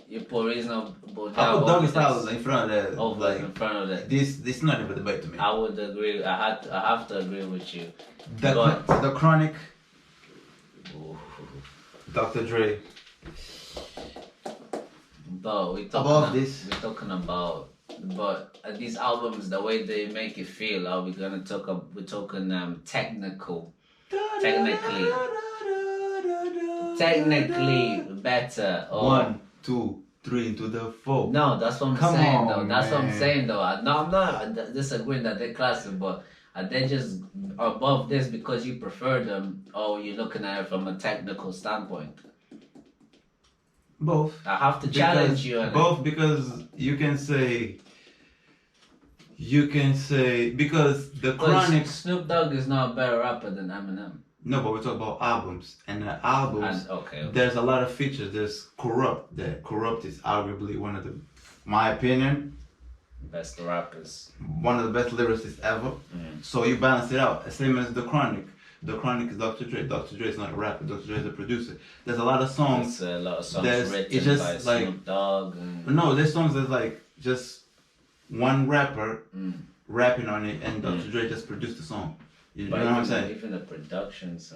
You put Reasonable Doubt. I put Doggy Style in front of that. In front of that. This is not even a debate to me. I would agree. I have to agree with you. The Chronic. Dr. Dre. But we're talking about these albums, the way they make you feel. Are we gonna we're talking technically better. Or 1, 2, 3 into the 4. No, that's what I'm saying though. That's what I'm saying though. I'm not disagreeing that they're classic, but are they just above this because you prefer them, or you're looking at it from a technical standpoint? Both. I have to challenge you on both, because you can say because the Chronic. Snoop Dogg is not a better rapper than Eminem. No, but we talk about albums, and albums. There's a lot of features. There's Corrupt. Corrupt is arguably one of my opinion, best rappers. One of the best lyricists ever. So you balance it out. Same as the Chronic. The Chronic is Dr. Dre. Dr. Dre is not a rapper. Dr. Dre is a producer. There's a lot of songs. There's a lot of songs written by Snoop Dogg. No, there's songs that's like just one rapper rapping on it, and Dr. Dre just produced the song. You know what I'm saying? Even the productions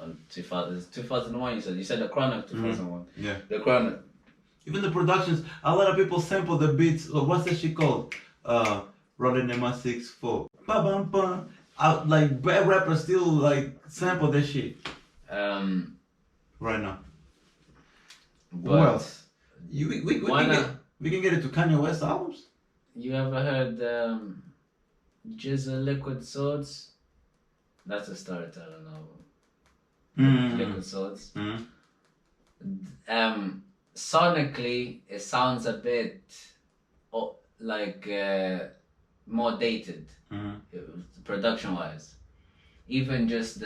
on 2001, you said the Chronic 2001. Yeah. The Chronic. Even the productions, a lot of people sample the beats. What's that shit called? Rolling in my 6-4. Ba bum bum. Like bad rappers still like sample that shit. Right now. Who else? We can get it to Kanye West albums. You ever heard Jizza Liquid Swords? That's a storytelling album. Liquid Swords. Sonically, it sounds a bit like more dated, production wise. Even just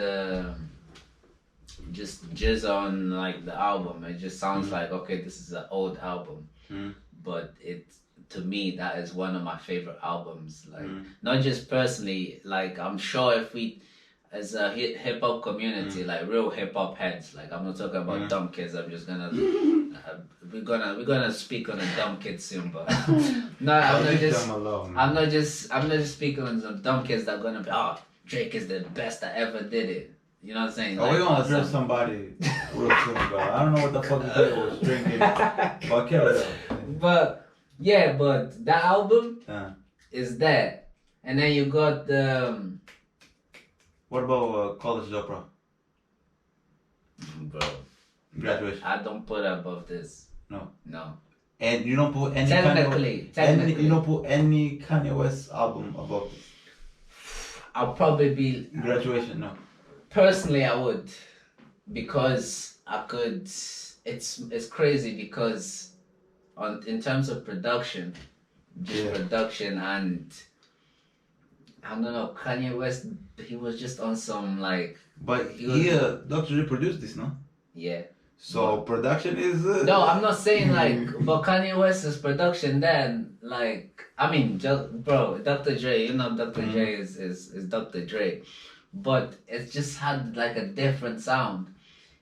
jizz on like the album, it just sounds like, okay, this is an old album, but to me, that is one of my favorite albums. Like, not just personally, like I'm sure if we, as a hip hop community, like real hip hop heads, like I'm not talking about dumb kids. I'm just gonna we're gonna speak on a dumb kid soon, but no, I'm not just speaking on some dumb kids that are gonna be, oh, Drake is the best that ever did it. You know what I'm saying? We're gonna address somebody real soon, bro. I don't know what the fuck Drake was drinking, but But yeah, but that album is that. And then you got the. What about College Dropout? Bro. Graduation. I don't put it above this. No. No. And you don't put any technically. You don't put any Kanye West album above this. I'll probably be. Graduation, no. Personally, I would, because I could. It's crazy because, in terms of production, production and I don't know, Kanye West, he was just on some like. But Dr. Dre produced this, no? Yeah. So production is. No, I'm not saying like, but Kanye West's production then, like, I mean, bro, Dr. Dre, you know, Dr. Dre is Dr. Dre, but it just had like a different sound.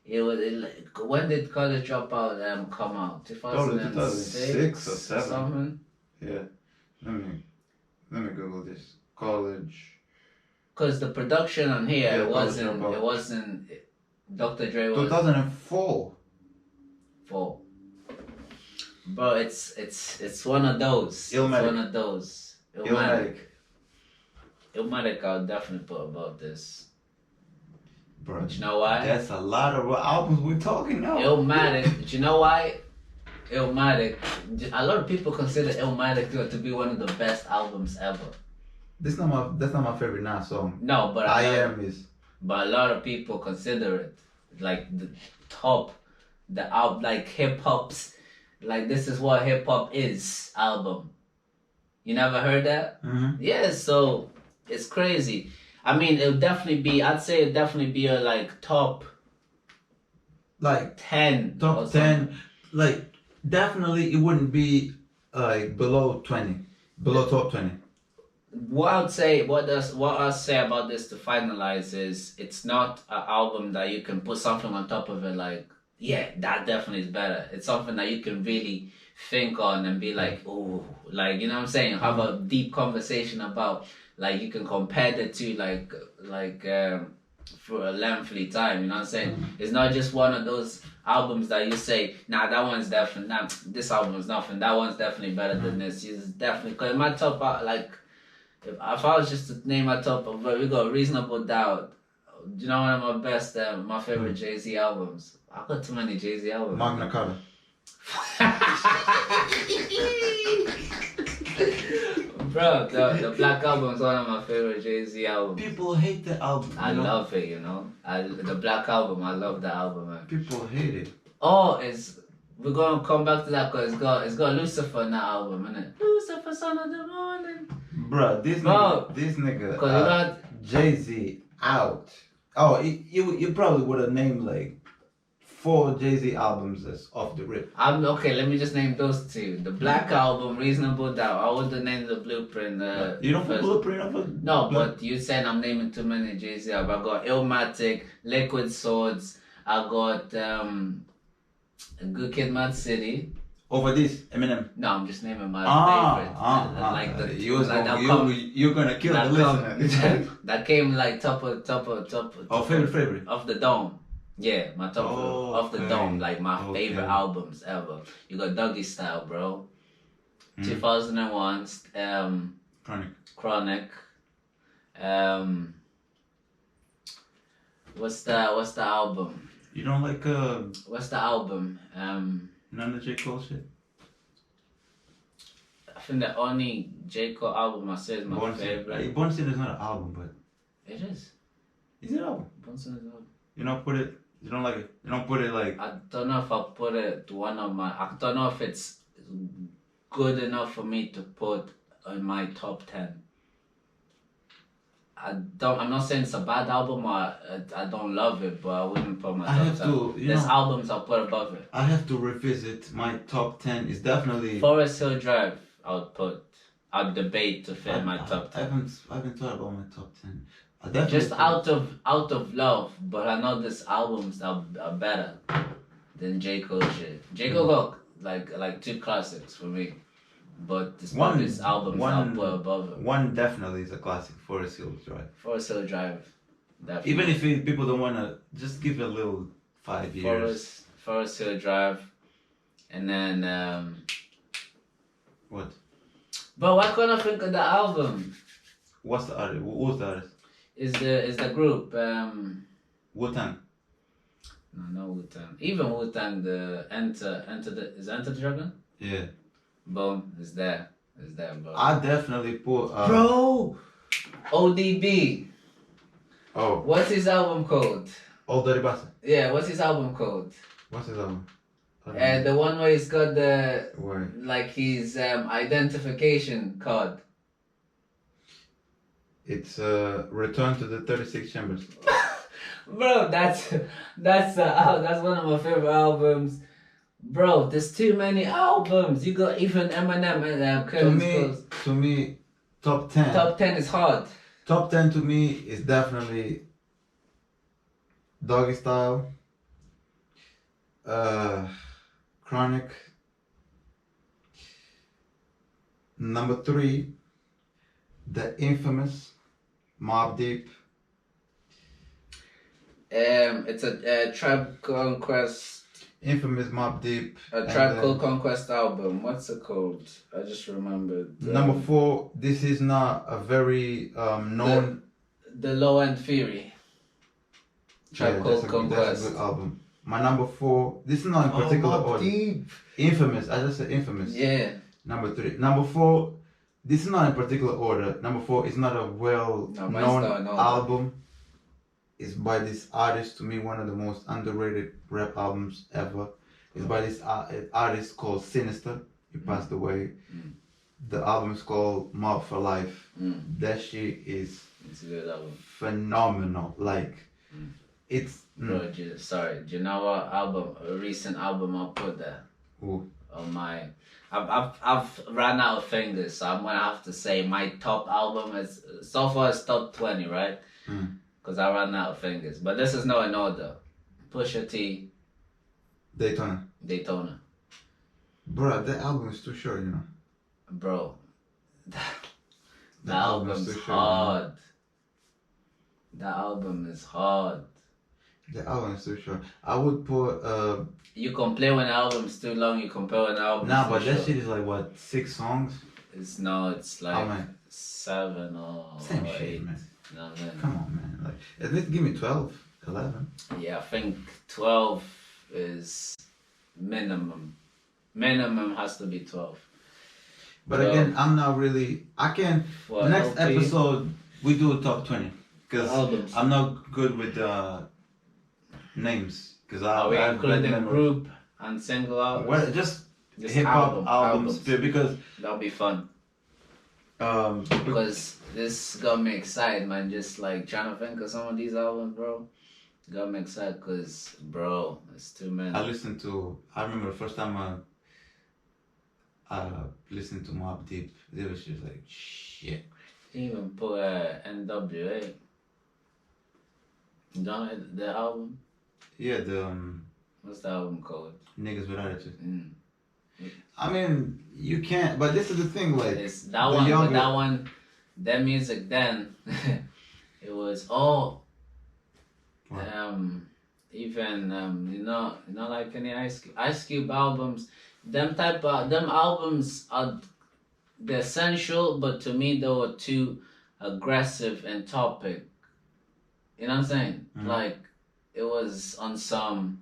When did College Dropout come out? 2006 or 7. Something. Yeah. Let me Google this. College. Because the production on here, it wasn't Dr. Dre was 2004. 4. Bro, it's one of those. Illmatic. It's one of those. Illmatic, I'll definitely put above this. Bro, but you know why? That's a lot of albums we're talking now. Illmatic, but you know why? Illmatic, a lot of people consider Illmatic to be one of the best albums ever. That's not my favorite now song. No, but But a lot of people consider it like the top, like hip hop's, like this is what hip hop is album. You never heard that? Mm-hmm. Yeah, so it's crazy. I mean, I'd say it'd definitely be a like top, like 10. Top 10, like definitely it wouldn't be like below 20, below top 20. What I'd say about this to finalize is it's not an album that you can put something on top of it like, yeah, that definitely is better. It's something that you can really think on and be like, oh, like, you know what I'm saying? Have a deep conversation about, like, you can compare the two, like for a lengthy time, you know what I'm saying? Mm-hmm. It's not just one of those albums that you say, nah, that one's definitely, nah, this album is nothing, that one's definitely better than this. It's definitely, because my top, like, if I was just to name my top, we got Reasonable Doubt. Do you know one of my best, my favorite Jay-Z albums? I've got too many Jay-Z albums. Magna Carta. Bro, the Black Album is one of my favorite Jay-Z albums. People hate the album. I love it, you know. The Black Album, I love the album, man. People hate it. Oh, we're gonna come back to that because it's got Lucifer in that album, innit? Lucifer, son of the morning. Bro, this nigga, Jay-Z out. Oh, you probably would have named like 4 Jay-Z albums that's off the rip. Okay, let me just name those 2. The Black Album, Reasonable Doubt. I would have named the Blueprint. You don't put Blueprint up? No, but you saying I'm naming too many Jay-Z albums. I got Illmatic, Liquid Swords. I got Good Kid, Mad City. Over this, Eminem? No, I'm just naming my favorite. You're gonna kill the listener. That came like top of favorite of the dome. Yeah, my top of the dome, like my favorite albums ever. You got Dougie Style, bro. 2001, Chronic. What's the album? You don't like What's the album? None of J. Cole shit? I think the only J. Cole album I said is my favorite. Born City is not an album, but it is. Is it an album? Born City is an album. You don't put it. You don't like it. You don't put it like. I don't know if I put it to one of my. I don't know if it's good enough for me to put in my top 10. I'm not saying it's a bad album or I don't love it, but I wouldn't put my top 10. There's albums I'll put above it. I have to revisit my top 10. It's definitely Forest Hill Drive. I'd debate to fit my top 10. I haven't thought about my top 10. Just out of love, but I know these albums are better than J. Cole shit. J. Cole got like 2 classics for me, but this albums I'll put above it. One definitely is a classic, Forest Hill Drive. Forest Hill Drive, definitely. Even if people don't wanna, just give it a little 5 years. Forest Hill Drive, and then what? But why couldn't I think of the album? What's the artist? Who's the artist? Is the group Wu-Tang. No Wu-Tang. Even Wu-Tang, the Enter the Dragon? Yeah. Boom, it's there, bro. I definitely put bro, ODB. Oh. What's his album called? Old Dirty Bastard. Yeah, what's his album called? What's his album? The one where he's got the Where? like his identification card. It's Return to the 36 Chambers. Bro, that's one of my favorite albums. Bro, there's too many albums. You got even Eminem and To me, top 10. Top 10 is hard. Top 10 to me is definitely Doggy Style, Chronic. Number 3, the infamous Mobb Deep. It's a Tribe Called Quest. Infamous Mobb Deep. A Tribe Called Conquest album. What's it called? I just remembered. Number 4. This is not a very known. The Low End Theory. Tribe Called Conquest. That's a good album. My number 4. This is not in particular order. Deep. Infamous. I just said infamous. Yeah. Number 3. Number 4. This is not in particular order. Number 4 is not a well-known album. It's by this artist, to me, one of the most underrated rap albums ever. It's by this artist called Sinister. He passed away. The album is called Mob for Life. That shit is it's a good album. Phenomenal. Like, it's... Bro, sorry. Do you know what album, a recent album I put there? Ooh. On my... I've ran out of fingers, so I'm gonna have to say my top album is... So far it's top 20, right? Because I ran out of fingers. But this is not in order. Pusha T. Daytona. Bro, that album is too short, you know. Bro. That album's hard. That album is hard. The album is too short. I would put... You complain when the album's too long, you compare when the album's Nah, but too that short. shit is like, what, 6 songs? It's like 7 or Same 8. shit, man. You know what I mean? Come on, man. Like, at least give me 12, 11. Yeah, I think 12 is minimum. Minimum has to be 12. But again, I'm not really... I can... Next episode, we do a top 20. Because I'm not good with names. Because Are we including group and single albums? Well, just hip-hop albums. Because... That'll be fun. Because this got me excited, man. Just like trying to think of some of these albums, bro. Got me excited because, bro, it's too many. I remember the first time I listened to Mobb Deep. It was just like, shit. Even put NWA. You know the album? Yeah, what's the album called? Niggas with Attitude. I mean, you can't, but this is the thing, like... It's that one, their music then, it was all... even, you know, like any Ice Cube albums, them albums are they're essential, but to me they were too aggressive in topic. You know what I'm saying? Like, it was on some...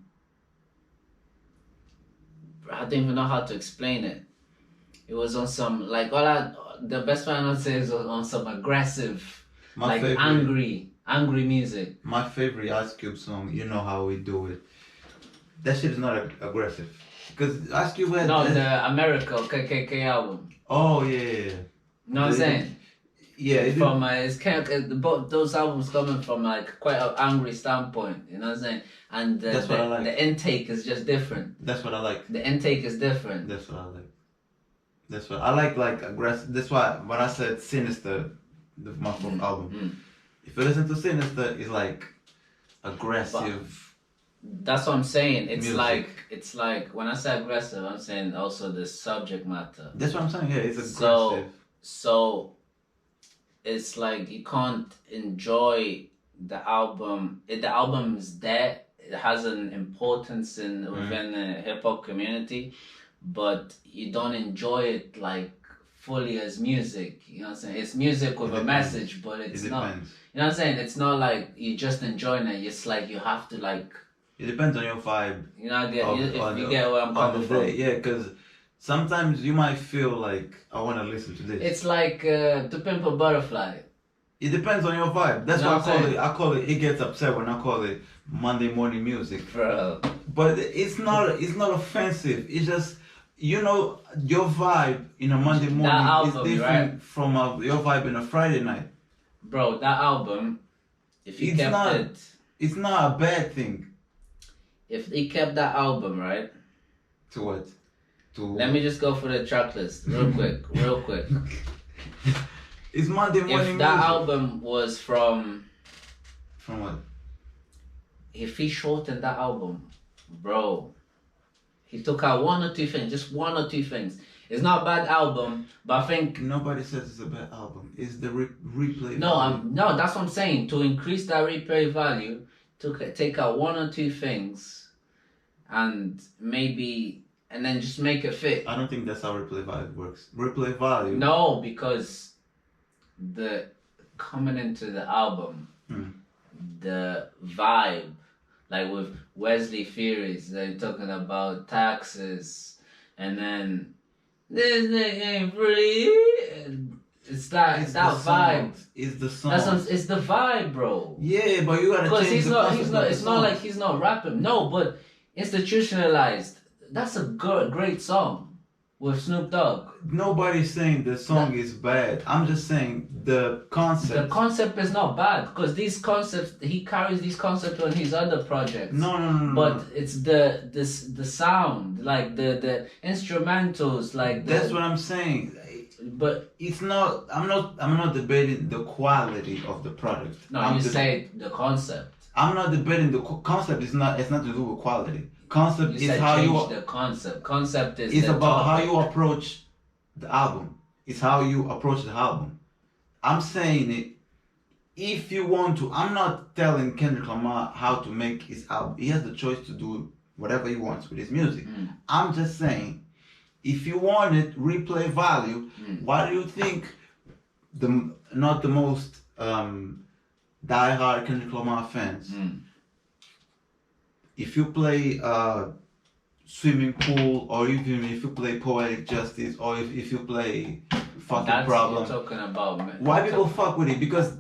I don't even know how to explain it. It was on some, like, the best way I know to say is on some aggressive, angry music. My favorite Ice Cube song, You Know How We Do It. That shit is not aggressive. Because Ice Cube had... No, the America KKK album. Oh, yeah. You know what I'm saying? Yeah. Both those albums coming from, like, quite an angry standpoint. You know what I'm saying? And that's what I like. The intake is just different. That's what I like. The intake is different. That's what I like. That's what I like aggressive. That's why when I said Sinister, my fourth album. If you listen to Sinister, it's like aggressive. But that's what I'm saying. It's music. like when I say aggressive, I'm saying also the subject matter. That's what I'm saying. Yeah, it's aggressive. So it's like you can't enjoy the album. The album is there. It has an importance within the hip hop community, but you don't enjoy it like fully as music. You know what I'm saying? It's music with a message, but it's not. Depends. You know what I'm saying? It's not like you just enjoying it. It's like you have to like. It depends on your vibe. You know, if you get where I'm coming from. Yeah, because sometimes you might feel like I want to listen to this. It's like To Pimp a Butterfly. It depends on your vibe. That's why I call it. It gets upset when I call it Monday morning music. Bro. But it's not offensive. It's just, you know, your vibe in a Monday morning is different from your vibe in a Friday night. Bro, that album, if he kept it, it's not a bad thing. If he kept that album, right? To what? Let me just go for the track list real quick. It's Monday morning. If that album was from what? If he shortened that album, bro, he took out one or two things, just one or two things. It's not a bad album, but I think nobody says it's a bad album. It's the replay. No, that's what I'm saying. To increase that replay value, take out one or two things, and then just make it fit. I don't think that's how replay value works. Replay value. No, because coming into the album, the vibe, like with Wesley Furies, they're talking about taxes, and then this nigga ain't free. It's that vibe. It's the song. It's the vibe, bro. Yeah, but you gotta change he's not. It's not like he's not rapping. No, but institutionalized. That's a great song with Snoop Dogg. Nobody's saying the song is bad. I'm just saying the concept. The concept is not bad because these concepts, he carries these concepts on his other projects. No. But it's the sound, like the instrumentals, like that's what I'm saying. But it's not. I'm not debating the quality of the product. No, say the concept. I'm not debating the concept. It's not to do with quality. Concept is how you the concept. Concept is. It's about how you approach the album. It's how you approach the album. I'm saying it. If you want to, I'm not telling Kendrick Lamar how to make his album. He has the choice to do whatever he wants with his music. I'm just saying, if you wanted replay value, why do you think not the most diehard Kendrick Lamar fans? If you play Swimming Pool, or even if you play Poetic Justice, or if you play Fucking Problem, you're talking about, man. Why people fuck with it? Because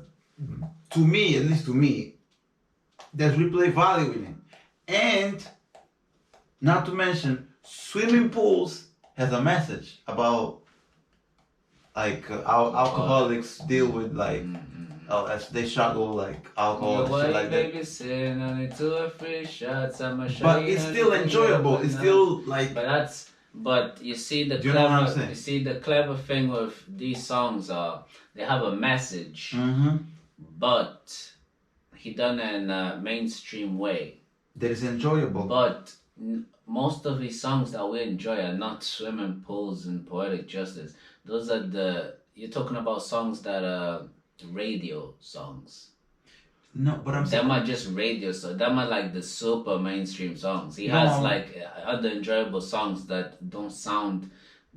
to me, at least to me, there's replay value in it. And not to mention, Swimming Pools has a message about like how alcoholics deal with like as they struggle like alcohol and shit like that. But it's still enjoyable. It's still like. But you see the clever thing with these songs are they have a message, but he done it in a mainstream way. That is enjoyable. But most of these songs that we enjoy are not Swimming Pools and Poetic Justice. Those are you're talking about songs that are radio songs. No, but I'm saying them are just radio songs. Them are like the super mainstream songs. He has like other enjoyable songs that don't sound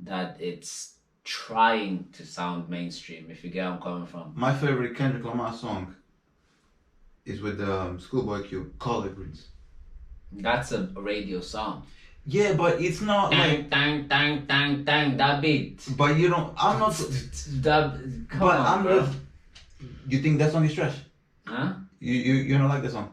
that it's trying to sound mainstream. If you get where I'm coming from. My favorite Kendrick Lamar song is with the Schoolboy Q, Collard Greens. That's a radio song. Yeah, but it's not like dang, that beat. But you don't. I'm not. You think that song is trash? Huh? You don't like the song?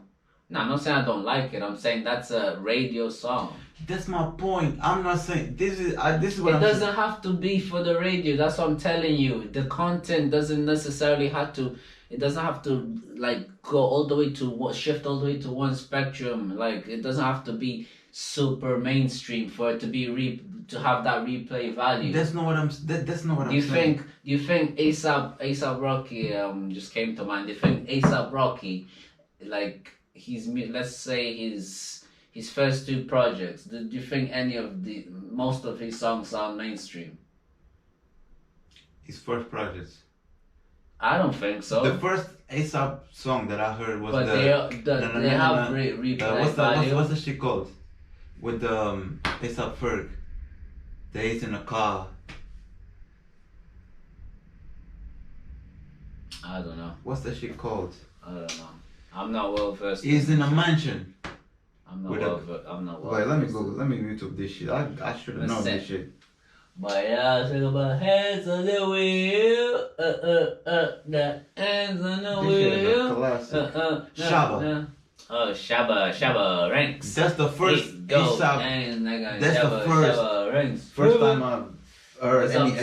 No, I'm not saying I don't like it. I'm saying that's a radio song. That's my point. I'm not saying this is what it doesn't have to be for the radio. That's what I'm telling you. The content doesn't necessarily have to. It doesn't have to like go all the way to shift all the way to one spectrum. Like it doesn't have to be super mainstream for it to be to have that replay value. That's not what I'm saying. Do you think ASAP Rocky just came to mind? Do you think ASAP Rocky, like let's say his first two projects, do you think most of his songs are mainstream? His first projects. I don't think so. The first ASAP song that I heard was they have great replay value. What's the shit called? With ASAP Ferg. They is in a car. I don't know. What's that shit called? I don't know. I'm not well versed. He's in a mansion. I'm not well versed. Wait, let me Google. Let me YouTube this shit. I should have known this shit. But yeah, think about heads on the wheel. The hands on the wheel. This shit is a classic. Shabba. Oh, Shabba ranks. That's the first. That's the first time I've heard any. That's what I'm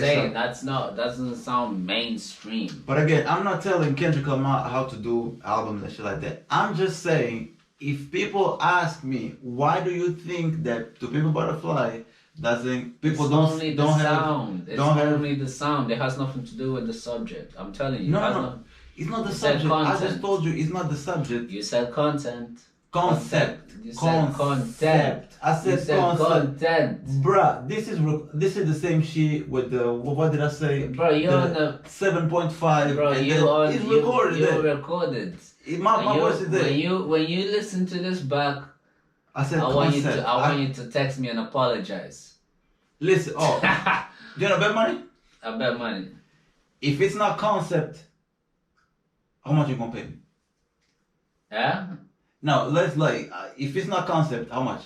saying. Doesn't sound mainstream. But again, I'm not telling Kendrick Lamar how to do albums and shit like that. I'm just saying, if people ask me, why do you think that To Pimp a Butterfly doesn't people it's don't only don't the have sound. It's don't only have, the sound. It has nothing to do with the subject. I'm telling you. No. It's not the subject. I just told you it's not the subject. You said content. Concept. You said concept. I said content. Bruh, this is the same shit with the what did I say? Bro, you're on the 7.5. Bro, it's recorded. You recorded. My voice is there. When you listen to this back, I said I want you to text me and apologize. Listen, do you know bet money? I bet money. If it's not concept, how much you gonna pay me? Yeah? No, let's if it's not concept, how much?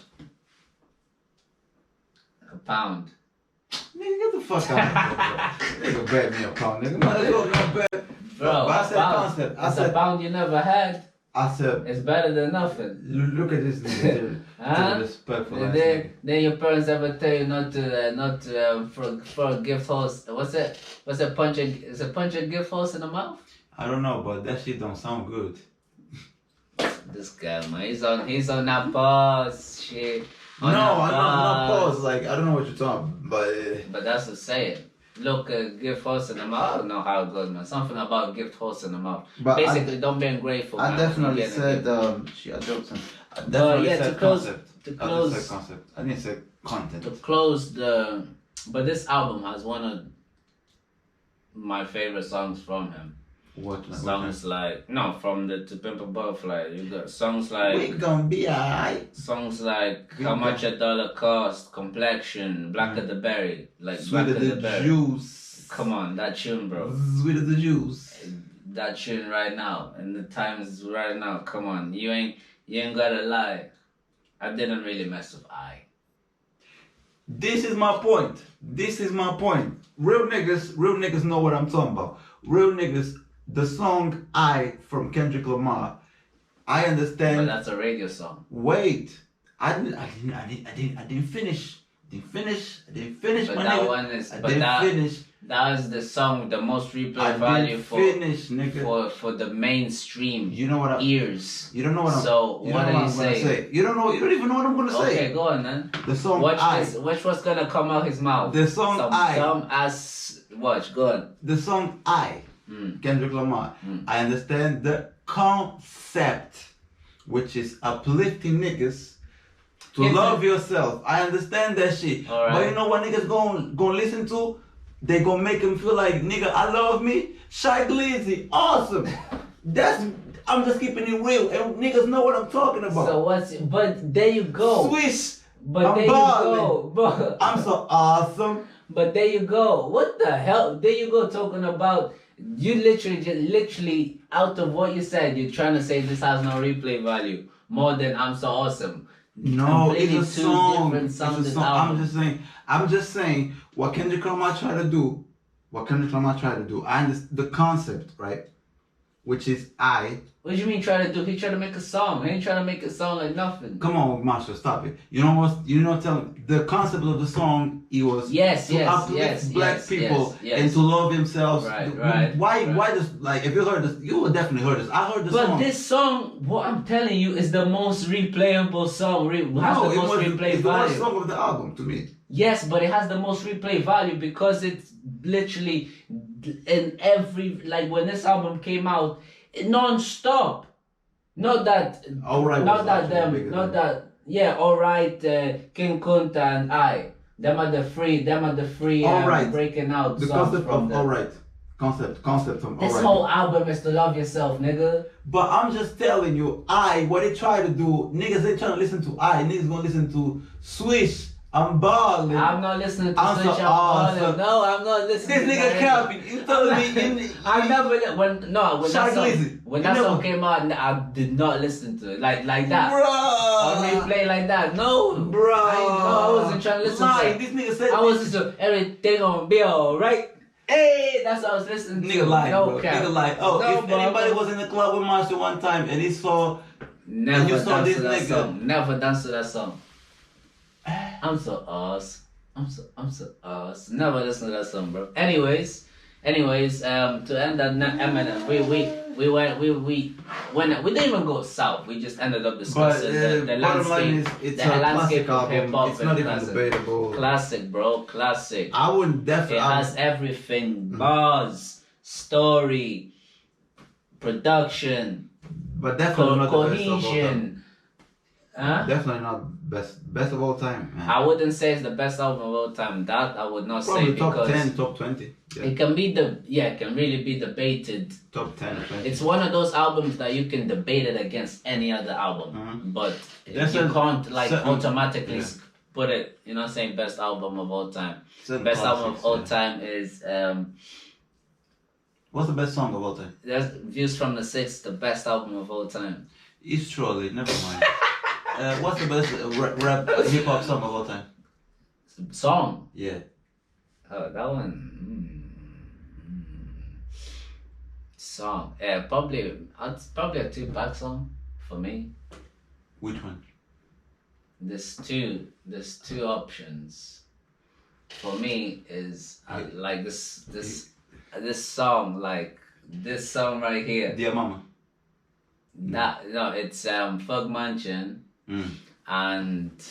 £1. Nigga, get the fuck out of here, bro. Nigga, bet me a pound, nigga. Might as well not bet. Bro, but I said concept. I said £1 you never had. I said it's better than nothing. Look at this nigga. Respectful. Then your parents ever tell you not to for a gift horse? What's it? Is a punch a gift horse in the mouth? I don't know, but that shit don't sound good. This guy, man, he's on that pause shit. I'm not pause. Like I don't know what you're talking about, but that's the saying. Look, gift horse in the mouth. I don't know how it goes, man. Something about gift horse in the mouth. But basically, don't be ungrateful. I definitely said I joked some. I definitely said concept. I didn't say concept. I didn't say content. To close but this album has one of my favorite songs from him. What? Songs from the To Pimp a Butterfly. You got songs like We Gonna Be Alright. Songs like How Much a Dollar Cost, Complexion, Black of the Berry, like Sweet of the Juice. Come on, that tune, bro. Sweet of the Juice. That tune right now, and the times right now. Come on, you ain't gotta lie. I didn't really mess with I. This is my point. Real niggas know what I'm talking about. Real niggas. The song I from Kendrick Lamar, I understand. But that's a radio song. Wait, I didn't finish. But that one is. That is the song with the most replay value for the mainstream. You know what? Ears. You don't know what I'm. So what are you saying? You don't know. You don't even know what I'm gonna say. Okay, go on then. The song Watch what's gonna come out his mouth. The song Watch. Go on. The song Kendrick Lamar. I understand the concept, which is uplifting niggas to love yourself. I understand that shit. Right. But you know what niggas gonna listen to? They gonna make him feel like, nigga, I love me. Shy Glizzy, awesome. I'm just keeping it real, and niggas know what I'm talking about. So but there you go. Swish. But there you go. But I'm so awesome. But there you go. What the hell? There you go talking about. You literally out of what you said, you're trying to say this has no replay value more than I'm so awesome. No, it's a song. It's a song. I'm just saying what Kendrick Lamar tried to do. I understand the concept, right? Which is What do you mean try to do? He tried to make a song. He ain't trying to make it sound like nothing. Come on, Marcio, stop it. You know, tell the concept of the song. It was to uplift black people and to love themselves. Right. Why this? Like, if you heard this, you would definitely heard this. I heard this song. But this song, what I'm telling you, is the most replayable song. It's the worst song of the album to me. Yes, but it has the most replay value because it's literally in every, like when this album came out, non-stop. Not that. Alright. Alright. King Kunta and I. Them are the free. Alright. Breaking out. The concept of alright. Concept of this alright. whole album is to love yourself, nigga. But I'm just telling you, what they try to do, niggas ain't trying to listen to niggas gonna listen to Swish. I'm balling. I'm not listening to I'm Switch so Up awesome. Ballin'. No, I'm not listening. This nigga capping. You telling me? I never when that song came out, I did not listen to it like that. Bro. On replay like that. No, bro. I wasn't trying to listen to it. This nigga said I was listening to everything gonna be alright. Hey, that's what I was listening to. Nigga like, no bro. cap. Nigga like. Oh, no, if anybody was in the club with Marcio one time and he saw, never you saw dance this to that nigga. song. Never dance to that song. I'm so awesome. I'm so awesome. Never listen to that song, bro. Anyways, to end that Eminem, we didn't even go south. We just ended up discussing the landscape, it's the a landscape classic of hip album. hop. It's not even debatable. Classic, bro. Classic. I wouldn't definitely. It has everything: bars, story, production, but definitely not the best of all time. cohesion. Huh? Definitely not best of all time. Man. I wouldn't say it's the best album of all time. That I would not Probably say top because 10, top 20. Yeah. it can be it can really be debated. Top 10, 20. It's one of those albums that you can debate it against any other album, but you can't automatically put it. You know what I'm saying? Best album of all time. Best album of all time is what's the best song of all time? That's Views from the Six, the best album of all time. It's Trolley, never mind. What's the best rap hip hop song of all time? Song? Yeah. Oh, that one. Song. Yeah, probably a Tupac song for me. Which one? There's two options. For me is like this song, like this song right here. Dear Mama. No, it's Fug Mansion. And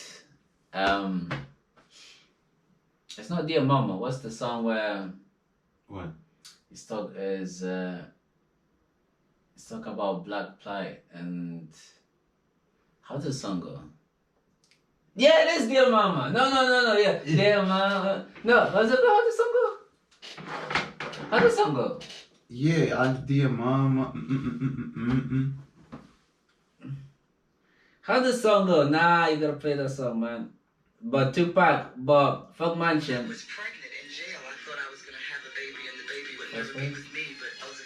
it's not Dear Mama. What's the song where what? It's talking about black plight and how does the song go? Yeah, it is Dear Mama. No, yeah. Dear Mama. No, how does the song go? How does the song go? Yeah, Dear Mama. How does the song go? Nah, you gotta play that song, man. But Tupac, Fug Mansion. I was pregnant in jail. I thought I was gonna have a baby and the baby would never be with me, but I was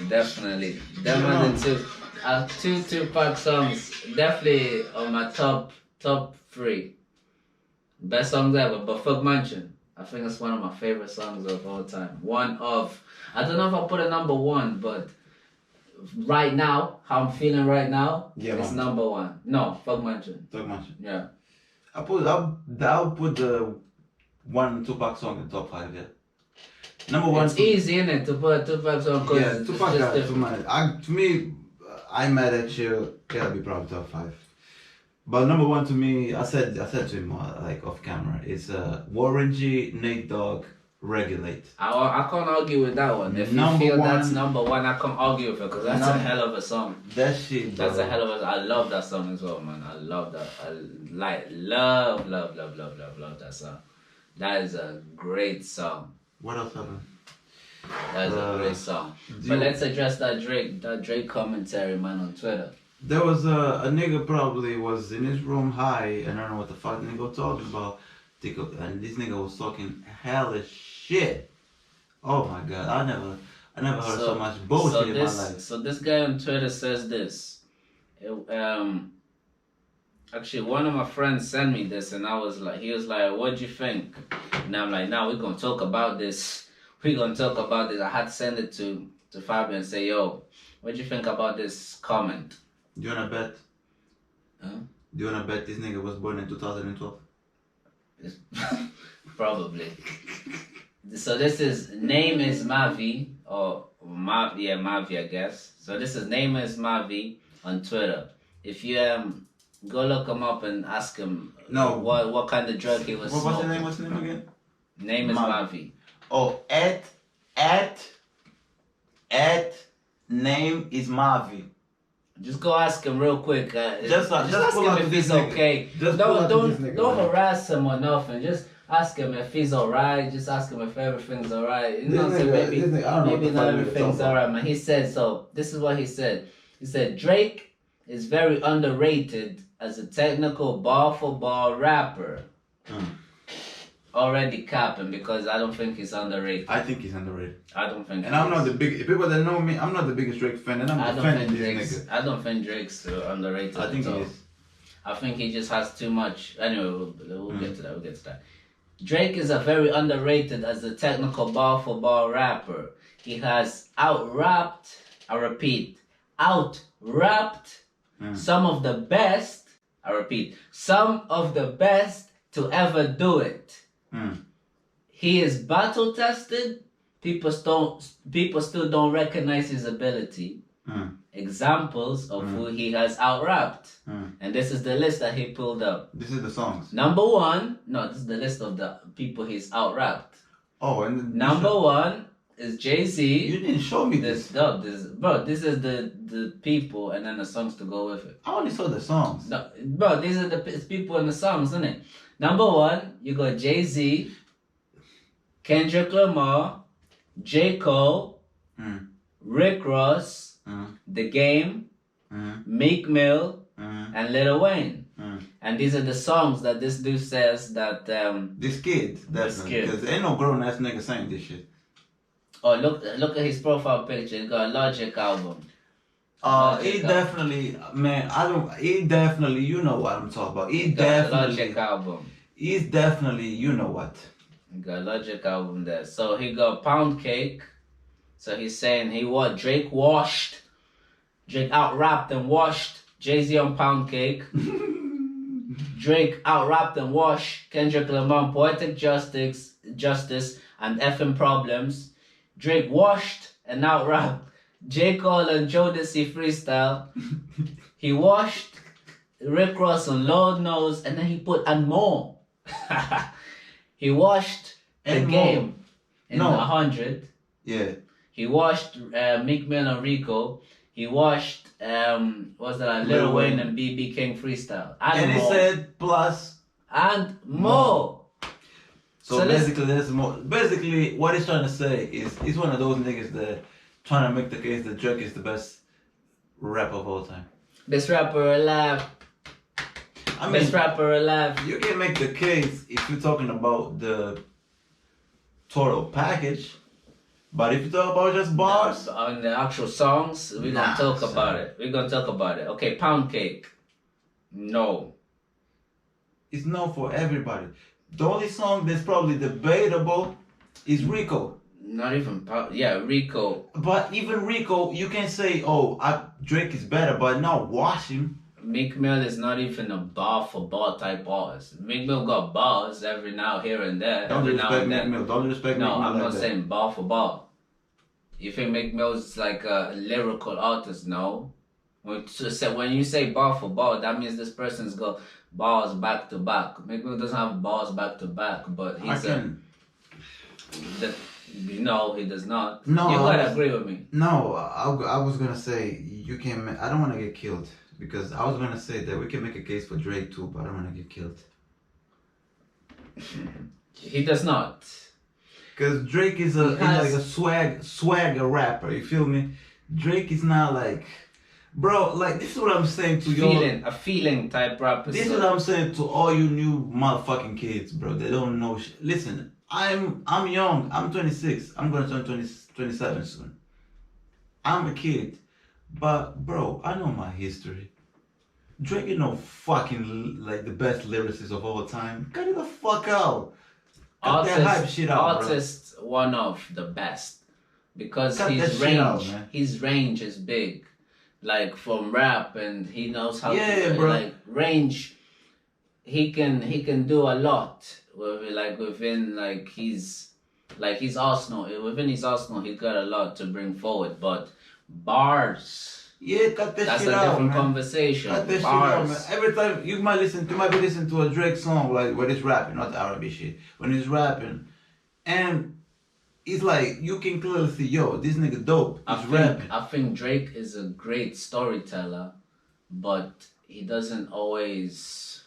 Definitely. Them are the two Tupac songs. Definitely on my top 3. Best songs ever, but Fug Mansion. I think it's one of my favorite songs of all time. I don't know if I put a number 1, but right now, how I'm feeling right now, it's number 1. No, Fug Mansion. Fug Mansion. Yeah. I'll put the one Tupac song in top 5. Yeah. Number 1. It's easy, isn't it, to put a Tupac song? Yeah, Tupac got too much. To me, I'm mad at you. Gotta be probably top 5. But number 1 to me, I said to him like off camera, it's Warren G, Nate Dogg, Regulate. I can't argue with that one. If you feel that's number 1, I can't argue with it because that's a hell of a song. That shit. That's a hell of a. I love that song as well, man. I love that. I love that song. That is a great song. What else happened? That is a great song. But let's address that Drake commentary, man, on Twitter. There was a nigga probably was in his room high, and I don't know what the fuck nigga was talking about. And this nigga was talking hella shit. Oh my god, I never heard so much bullshit in my life. So this guy on Twitter says this. Actually, one of my friends sent me this, and he was like, "What'd you think?" And I'm like, "Nah, we're gonna talk about this. We're gonna talk about this." I had to send it to Fabio and say, "Yo, what'd you think about this comment?" Do you wanna bet? Huh? Do you wanna bet this nigga was born in 2012? Probably. So this is name is Mavi or Mavi, I guess. So this is name is Mavi on Twitter. If you go look him up and ask him what kind of drug he was smoking. What's the name again? Name is Mavi. Oh, at name is Mavi. Just go ask him real quick. Just ask him if he's okay. Don't harass him or nothing. Just ask him if he's alright. Just ask him if everything's alright. You know what I'm saying? Maybe not everything's alright, man. He said so. This is what he said. He said Drake is very underrated as a technical bar for bar rapper. Already capping because I don't think he's underrated. I think he's underrated. I don't think. And I'm not the big people that know me. I'm not the biggest Drake fan, and I'm defending this nigga. I don't think Drake's underrated. I think he is. I think he just has too much. Anyway, we'll get to that. We'll get to that. Drake is a very underrated as a technical bar for bar rapper. He has out-rapped. I repeat, out-rapped some of the best. I repeat, some of the best to ever do it. He is battle tested. People still don't recognize his ability. Examples of who he has out-rapped. And this is the list that he pulled up. This is the songs. Number one, no, this is the list of the people he's out-rapped. Oh, and number one is Jay-Z. You didn't show me this. This is the people and then the songs to go with it. I only saw the songs. No, bro, these are the people and the songs, isn't it? Number one, you got Jay-Z, Kendrick Lamar, J. Cole, Rick Ross, The Game, Meek Mill, and Lil Wayne. And these are the songs that this dude says that... this kid, definitely. Because ain't no grown-ass nigga saying this shit. Oh, look at his profile picture. He's got a Logic album. He definitely, man, he definitely, you know what I'm talking about. He definitely... Logic album. He's definitely, you know what. He got a Logic album there. So he got Pound Cake. So he's saying Drake out-rapped and washed Jay-Z on Pound Cake. Drake out-rapped and washed Kendrick Lamar, Poetic Justice, and effing Problems. Drake washed and out-rapped J. Cole and Jodeci Freestyle. He washed Rick Ross on Lord Knows, and then he put and more. He washed The Game in 100. Yeah. He washed Meek Mill and Rico. He washed Lil Wayne and BB King Freestyle. And he said plus and more. So basically, there's more. Basically, what he's trying to say is he's one of those niggas that trying to make the case that Drake is the best rapper of all time. Best rapper alive. Best rapper alive. You can make the case if you're talking about the total package. But if you talk about just bars... On the actual songs, we're going to talk about it. We're going to talk about it. Okay, Pound Cake. No. It's not for everybody. The only song that's probably debatable is Rico. Not even... Rico. But even Rico, you can say, Drake is better, but not wash him. Meek Mill is not even a bar for bar type artist. Meek Mill got bars every now, here and there. Don't respect Meek Mill. Don't respect Meek Mill. No, I'm not saying bar for bar. You think Meek Mill's like a lyrical artist? No. When you say bar for bar, that means this person's got bars back to back. Meek Mill doesn't have bars back to back, but he's no, he does not. No, you gotta agree with me. No, I was gonna say you can. I don't want to get killed. Because I was going to say that we can make a case for Drake too, but I don't want to get killed. He does not. Because Drake is like a swagger rapper, you feel me? Drake is not like... Bro, like, this is what I'm saying to you. A feeling type rapper. This is what I'm saying to all you new motherfucking kids, bro. They don't know shit. Listen, I'm young. I'm 26. I'm going to turn 27 soon. I'm a kid. But bro, I know my history. Drake is no fucking like the best lyricist of all time. Cut it the fuck out. Cut that hype shit out, artist, one of the best because his range is big, like from rap, and he knows how to like range. He can do a lot within his arsenal. Within his arsenal, he's got a lot to bring forward, but. Bars. Yeah, cut that That's shit out. That's a different conversation. Cut that Bars. shit out, man. Every time you might be listening to a Drake song like when he's rapping, not the R&B shit. When he's rapping, and it's like you can clearly see, this nigga dope. He's rapping. I think Drake is a great storyteller, but he doesn't always.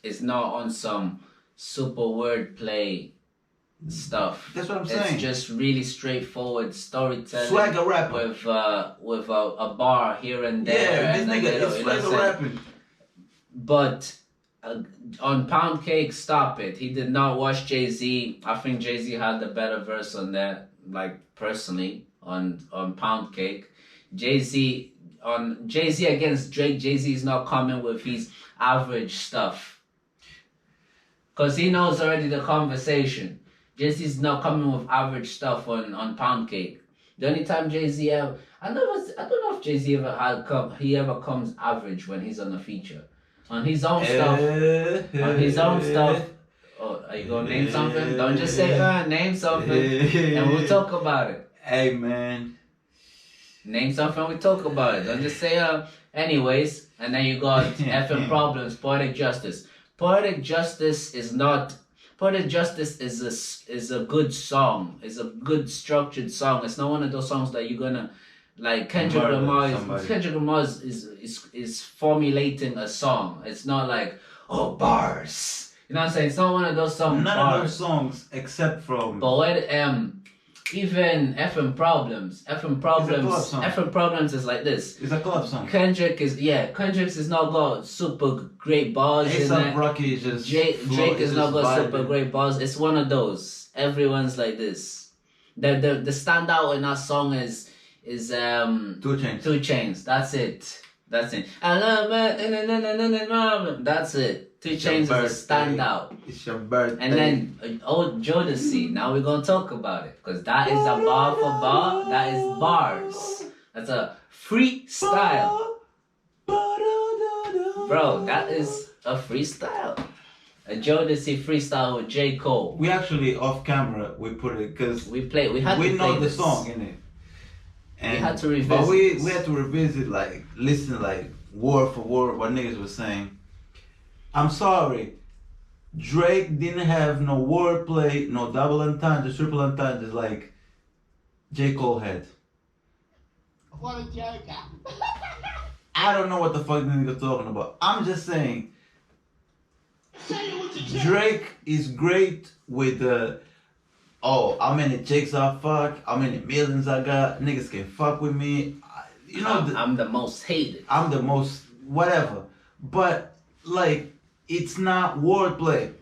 It's not on some super wordplay stuff. That's what I'm saying. It's just really straightforward storytelling. Swagger rapper. With a bar here and there. Yeah, this nigga is swagger rapping. But on Pound Cake, Stop It, he did not watch Jay-Z. I think Jay-Z had the better verse on that, like personally, on Pound Cake. Jay-Z against Drake, Jay-Z is not coming with his average stuff. Because he knows already the conversation. Jay-Z's not coming with average stuff on Pound Cake. The only time Jay-Z ever, I don't know if Jay-Z ever comes average when he's on a feature. On his own stuff. Oh, are you gonna name something? Don't just say name something and we'll talk about it. Hey man. Name something, we talk about it. Don't just say anyways, and then you got effing Problems, Poetic Justice. Poetic Justice is a good song. It's a good structured song. It's not one of those songs that you're gonna like. Kendrick Lamar is formulating a song. It's not like bars. You know what I'm saying? It's not one of those songs. None of those songs except from. But when even FM Problems is like this. It's a club song. Kendrick's is not got super great bars. A$AP Rocky is just. Drake is not got super great bars. It's one of those. Everyone's like this. The standout in that song is 2 Chainz. 2 Chainz. That's it. That's it. That's it. 2 Chainz is a standout. It's your birthday. And then Jodeci. Now we're gonna talk about it because that is a bar for bar. That is bars. That's a freestyle, bro. That is a freestyle. A Jodeci freestyle with J. Cole. We actually off camera we put it because we know the song in it. And, we had to revisit. But we had to revisit, like listen, like word for word what niggas were saying. I'm sorry, Drake didn't have no wordplay, no double entendres, triple entendres like J. Cole had. What a joker. I don't know what the fuck the nigga talking about. I'm just saying, Drake is great with the, how many chicks I fuck, how many millions I got, niggas can fuck with me. You know, I'm the most hated. I'm the most whatever. But, like, it's not wordplay.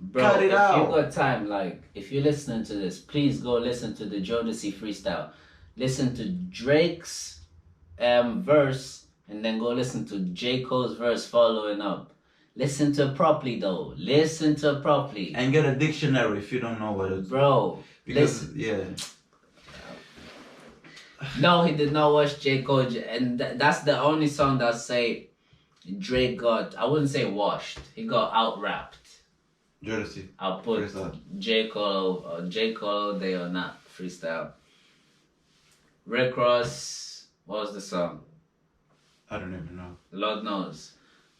Bro, cut it out. If you got time, like, if you're listening to this, please go listen to the Jodeci freestyle. Listen to Drake's verse, and then go listen to J. Cole's verse following up. Listen to it properly, though. Listen to it properly. And get a dictionary if you don't know what it's. Bro, because, listen. Yeah. No, he did not watch J. Cole, and that's the only song that say Drake got, I wouldn't say washed, he got out-rapped. Jodeci. I'll put Freestyle. J. Cole Day or not, freestyle. Rick Ross, what was the song? I don't even know. Lord knows.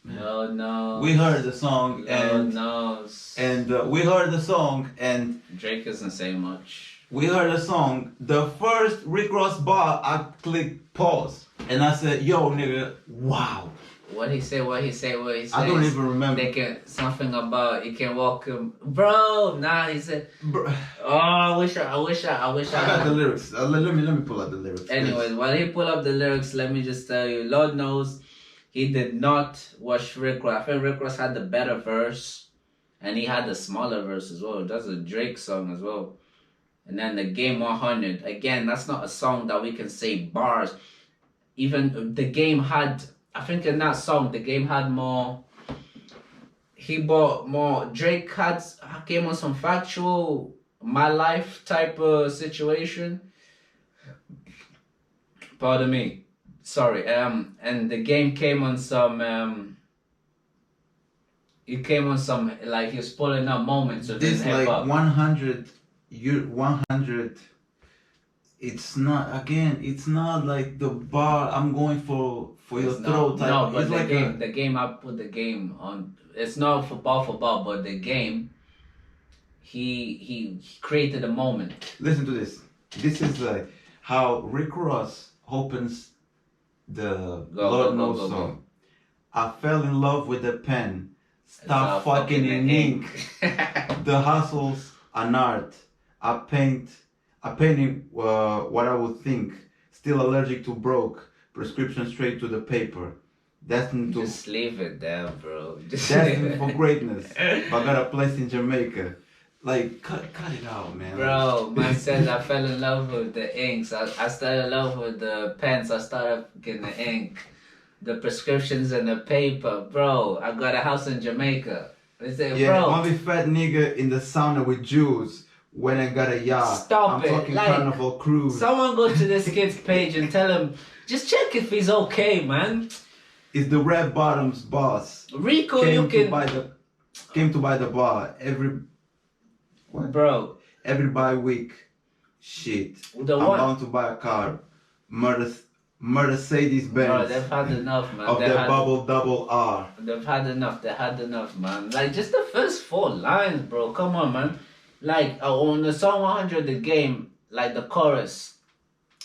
Lord knows. We heard the song Lord knows. And we heard the song and Drake isn't saying much. we heard the song. The first Rick Ross bar, I clicked pause and I said, "Yo, nigga, wow." What he say? I don't even remember. They can something about you can walk him, bro. Nah, he said. Bro. Oh, I wish I got the lyrics. Let me pull out the lyrics. Anyways, while he pull up the lyrics, let me just tell you, Lord knows, he did not watch Rick Ross. I think Rick Ross had the better verse, and he had the smaller verse as well. That's a Drake song as well. And then the Game 100. Again, that's not a song that we can say bars. Even the Game had. I think in that song, the Game had more. He bought more. Drake came on some factual, my life type of situation. Pardon me. Sorry. And the Game came on some. He came on some like he was pulling up moments of this hip hop. like 100. 100. It's not like the bar I'm going for your throat type. No, but it's like the game I put the Game on. It's not for bar, but the Game. He created a moment. Listen to this. This is like how Rick Ross opens the Lord Knows song. I fell in love with the pen. Stop fucking in ink. The hustle's an art. I painting what I would think. Still allergic to broke. Prescription straight to the paper. destined to just leave it there, bro. Just destined for greatness, but got a place in Jamaica. Like, cut it out, man. Bro, man said I fell in love with the inks. I started in love with the pens. I started getting the ink, the prescriptions and the paper. Bro, I got a house in Jamaica. They say, yeah, bro. only fat nigga in the sauna with Jews when I got a yacht. Stop I'm it. talking Like, Carnival Cruise. Someone go to this kid's page and tell him, just check if he's okay, man. Is the Red Bottoms boss. Rico, came you can... Came to buy the bar every... What? Bro. Every bi-week. Shit. The I'm what? bound to buy a car. Mercedes Benz. Bro, they've had enough, man. Of their double R. They've had enough. They had enough, man. Like, just the first 4 lines, bro. Come on, man. Like, on the song 100, the game, like, the chorus.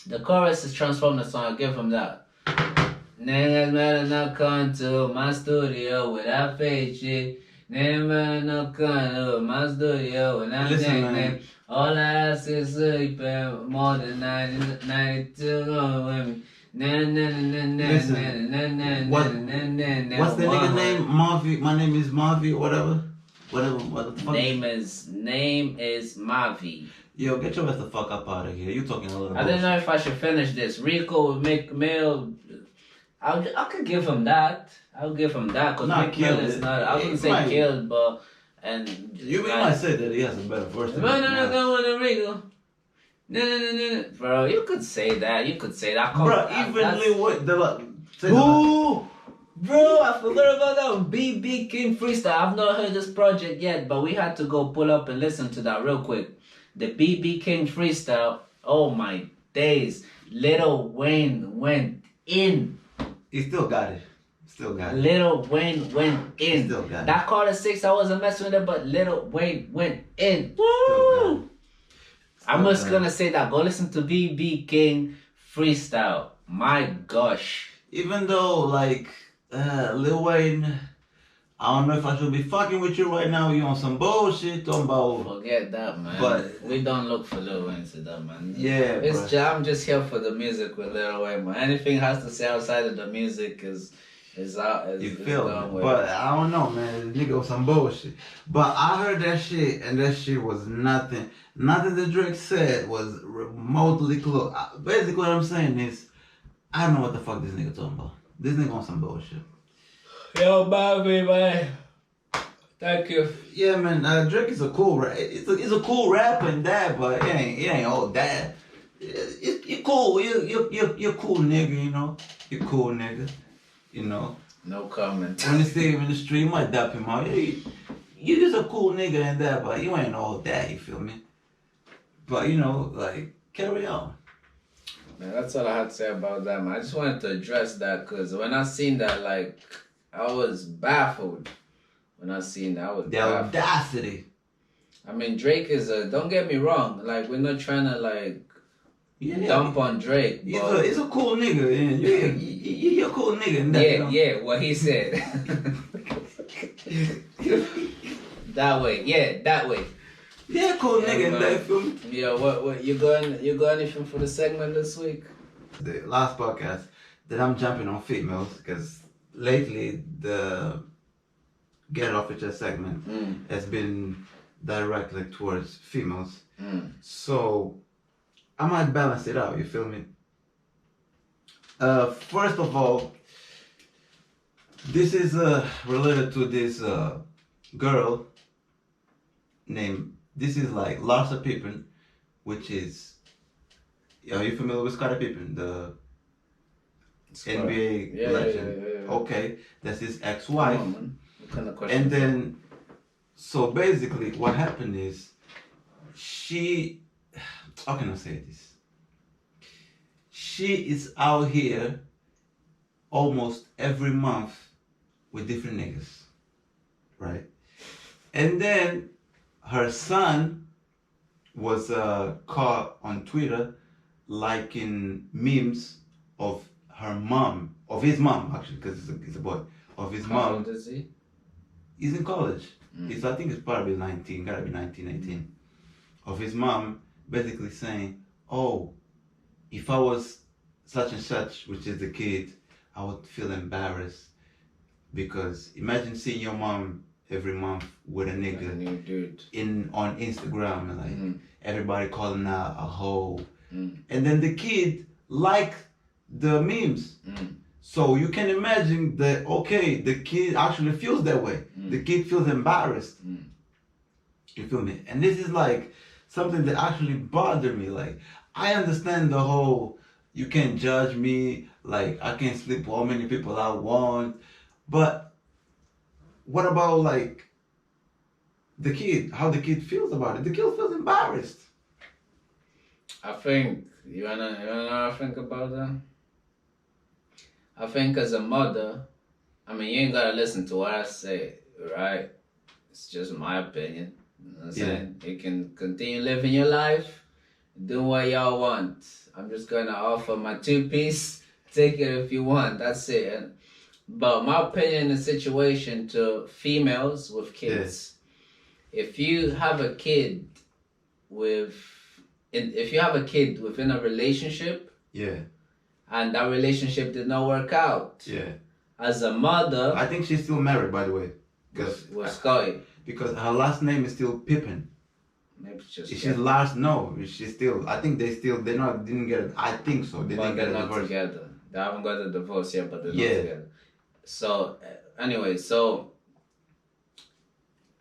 The chorus is transformed the song. I give him that. Niggas better not come to my studio without fake shit. Niggas better not come to my studio without nickname. All I ask is sleeping more than 92 going with me. Listen, what's the nigga name? Marvi. My name is Marvi. Whatever. What the fuck? Name is Mavi. Yo, get your ass the fuck up out of here. You talking a little. I didn't know if I should finish this. Rico would make Mill. I could give him that. I'll give him that because Mick Mill is not. I wouldn't say killed, but you might say that he has a better verse. No, Rico. No. Bro, you could say that. You could say that. Bro, evenly what the. Ooh, bro, I forgot about that one. BB King Freestyle. I've not heard this project yet, but we had to go pull up and listen to that real quick. The BB King Freestyle. Oh my days. Lil Wayne went in. He still got it. Lil Wayne went in. Still got it. That Carter 6, I wasn't messing with it, but Lil Wayne went in. Woo! I'm just gonna say that. Go listen to BB King Freestyle. My gosh. Even though, like, Lil Wayne, I don't know if I should be fucking with you right now. You on some bullshit talking about. Forget that, man. But we don't look for Lil Wayne to that, man. Yeah, I'm just here for the music with Lil Wayne, man. Anything has to say outside of the music is out. You feel me? But I don't know, man. This nigga was some bullshit. But I heard that shit, and that shit was nothing. Nothing that Drake said was remotely close. Basically, what I'm saying is, I don't know what the fuck this nigga talking about. This nigga on some bullshit. Yo, Bobby, man. Thank you. Yeah, man. Drake is a cool it's a cool rapper and that, but it ain't all that. You're cool. You're cool nigga. You know. You're cool nigga. You know. No comment. When you see him in the street, you might dap him out. You just a cool nigga and that, but you ain't all that. You feel me? But you know, like, carry on. Man, that's all I had to say about that, man. I just wanted to address that because when I seen that, like, I was baffled. When I seen that, I was baffled. Audacity. I mean, Drake is don't get me wrong. Like, we're not trying to, like, dump on Drake. He's a cool nigga. You're a cool nigga. And that, yeah, what he said. That way. Yeah, cool nigga in that film. Yeah, what you got anything for the segment this week? The last podcast that I'm jumping on females because lately the Get Off Your Chest segment has been directed towards females. So I might balance it out, you feel me? First of all, this is related to this girl named, this is like Larsa Pippen, which is, are you familiar with Scottie Pippen, the NBA legend? Yeah. Okay, that's his ex-wife. What kind of question? And then, so basically what happened is, she, how can I say this? She is out here almost every month with different niggas, right? And then her son was caught on Twitter liking memes of her mom, of his mom actually, because he's a boy, of his mom. How old is he? He's in college. I think it's probably 19, gotta be 19, 18. Of his mom basically saying, oh, if I was such and such, which is the kid, I would feel embarrassed Because imagine seeing your mom every month with a nigga new dude on Instagram, and like everybody calling out a hoe, mm. and then the kid like the memes. So you can imagine that, okay, the kid actually feels that way. The kid feels embarrassed. You feel me? And this is like something that actually bothered me. Like, I understand the whole, you can't judge me, like I can sleep with how many people I want, but what about like the kid, how the kid feels about it? The kid feels embarrassed. I think, you wanna know what I think about that? I think as a mother, I mean, you ain't gotta listen to what I say, right? It's just my opinion. You know what I'm saying? You can continue living your life, do what y'all want. I'm just gonna offer my 2-piece. Take it if you want. That's it. But my opinion in the situation to females with kids, if you have a kid if you have a kid within a relationship, and that relationship did not work out, as a mother, I think she's still married, by the way, with Scotty, because her last name is still Pippin. Maybe just she's last. No, she's still. I think they didn't get it. I think so. They didn't get a divorce. Together. They haven't got a divorce yet, but they're not together. So anyway,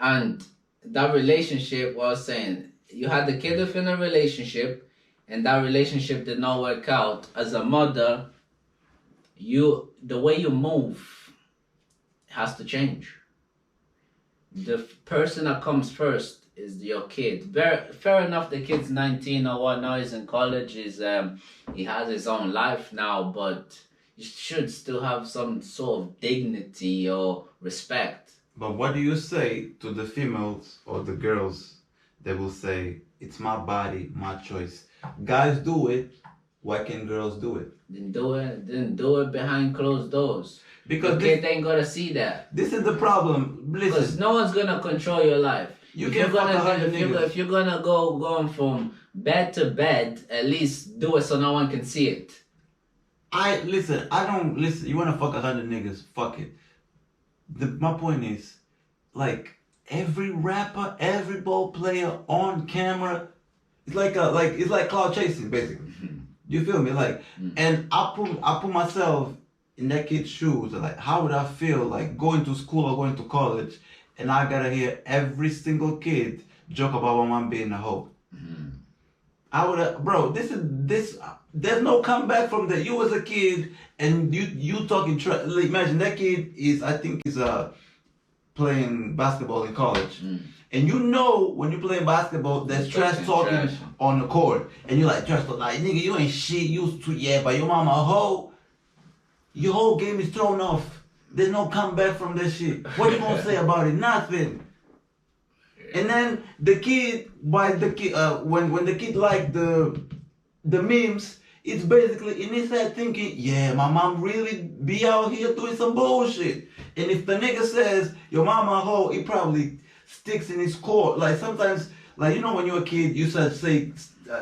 and that relationship was saying you had the kid within a relationship, and that relationship did not work out. As a mother, the way you move has to change. The person that comes first is your kid. Fair enough, the kid's 19 or what, now he's in college, he has his own life now, but you should still have some sort of dignity or respect. But what do you say to the females or the girls that will say, it's my body, my choice? Guys do it, why can girls do it? Didn't do it behind closed doors. Because the kid ain't gonna see that. This is the problem. Listen, because no one's gonna control your life. If you're gonna go from bed to bed, at least do it so no one can see it. I don't listen. You wanna fuck 100 niggas? Fuck it. My point is, like, every rapper, every ball player on camera, it's like cloud chasing, basically. You feel me? Like, and I put myself in that kid's shoes. Like, how would I feel like going to school or going to college, and I gotta hear every single kid joke about my mom being a hoe? I would, bro. This. There's no comeback from that. You was a kid, and you talking. Imagine that kid I think is playing basketball in college, and you know when you're playing basketball, there's trash talking on the court, and you're like trash talking, like nigga, you ain't shit. Used to but your mama a hoe. Your whole game is thrown off. There's no comeback from that shit. What you gonna say about it? Nothing. And then the kid, when the kid like the memes, it's basically in his head thinking, yeah, my mom really be out here doing some bullshit. And if the nigga says your mama a hoe, it probably sticks in his core. Like sometimes, like you know, when you're a kid, you say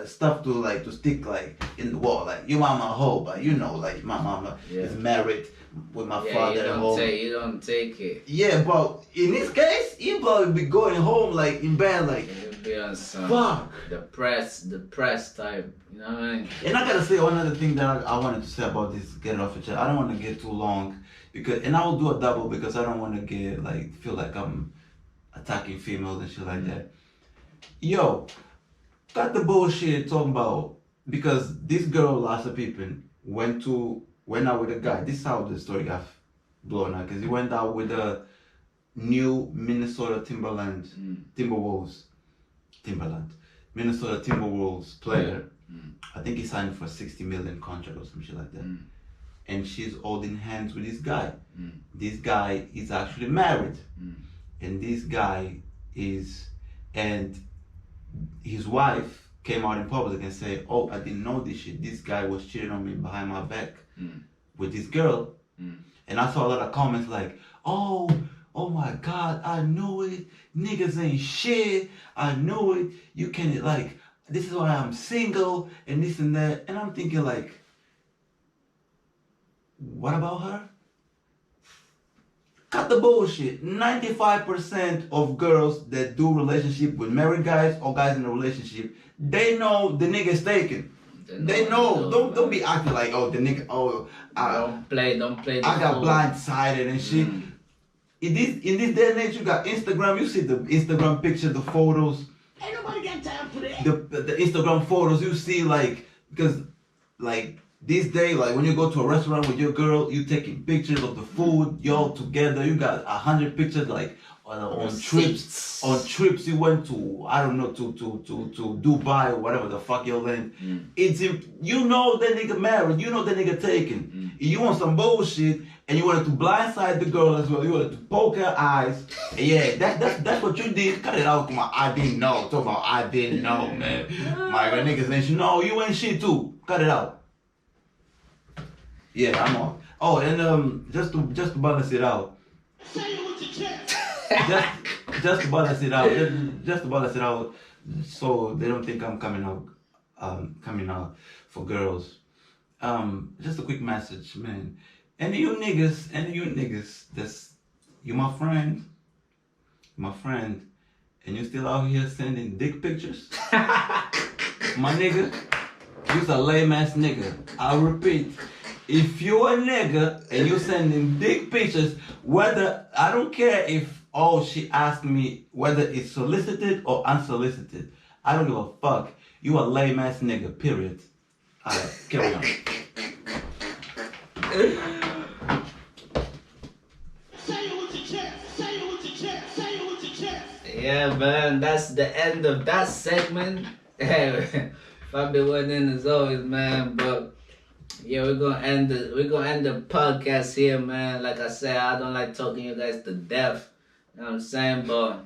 stuff to stick like in the wall, like your mama a hoe, but you know, like my mama is married with my father at home. You don't take it. Yeah, but in this case, he probably be going home like in bed, like be on some fuck, depressed type. You know what I mean? And I gotta say one other thing that I wanted to say about this. Get it off your chest. I don't want to get too long and I will do a double because I don't want to feel like I'm attacking females and shit like that. Yo, got the bullshit talking about because this girl Lassa Pippen went out with a guy. This is how the story got blown out because he went out with a new Minnesota Minnesota Timberwolves player. I think he signed for $60 million contract or some shit like that. And she's holding hands with this guy. This guy is actually married. And this guy and his wife came out in public and said, oh, I didn't know this shit. This guy was cheating on me behind my back with this girl. And I saw a lot of comments like, oh my God, I knew it. Niggas ain't shit. I knew it. You can this is why I'm single and this and that. And I'm thinking like, what about her? Cut the bullshit. 95% of girls that do relationship with married guys or guys in a relationship, they know the nigga's taken. They know. Don't be acting like, oh, the nigga, don't play. I got blindsided and shit. In this day and age, you got Instagram. You see the Instagram picture, the photos. Ain't nobody got time for that. The Instagram photos, you see because this day, like when you go to a restaurant with your girl, you taking pictures of the food, y'all together. You got 100 pictures like on trips. On trips you went to, I don't know, to Dubai or whatever the fuck you're in. It's you know that nigga married, you know that nigga taken. You want some bullshit and you wanted to blindside the girl as well. You wanted to poke her eyes. Yeah, that's what you did. Cut it out, come on. I didn't know. Talk about I didn't know, man. My God, niggas ain't shit. No, you ain't shit too. Cut it out. Yeah, I'm off. Oh, and just to balance it out. Say it with your chest. Just to balance it out, so they don't think I'm coming out for girls. Just a quick message, man. Any of you niggas, that's you my friend, and you still out here sending dick pictures, my nigga, you's a lame ass nigga. I'll repeat. If you a nigga and you sending dick pictures, whether, I don't care if, she asked me whether it's solicited or unsolicited. I don't give a fuck. You a lame ass nigga, period. Alright, carry on. Say it with your chest. Say it with your chest. Say it with your chest. Yeah, man, that's the end of that segment. Fabio went in as always, man, but yeah, we're gonna end the podcast here, man. Like I said, I don't like talking you guys to death. You know what I'm saying? But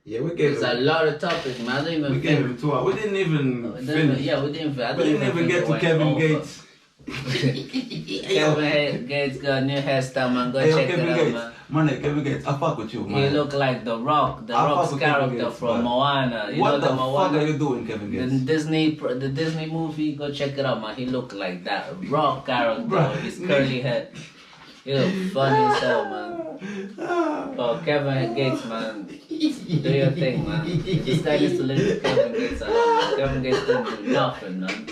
yeah, we gave a lot of topics, man. I don't even. We gave him 2 hours. We didn't even finish. Yeah, we didn't. We didn't even get to Kevin Gates. Kevin Gates got a new hairstyle, man. Go check Kevin it out, Gates. man. Man, Kevin Gates, I fuck with you, man. He look like the Rock's character from Moana. You what know the Moana? fuck are you doing, Kevin Gates? The Disney movie, go check it out, man. He look like that Rock character with his curly head. He look funny as hell, man. But Kevin Gates, man, do your thing, man. This guy needs to listen to Kevin Gates. Kevin Gates didn't do nothing, man.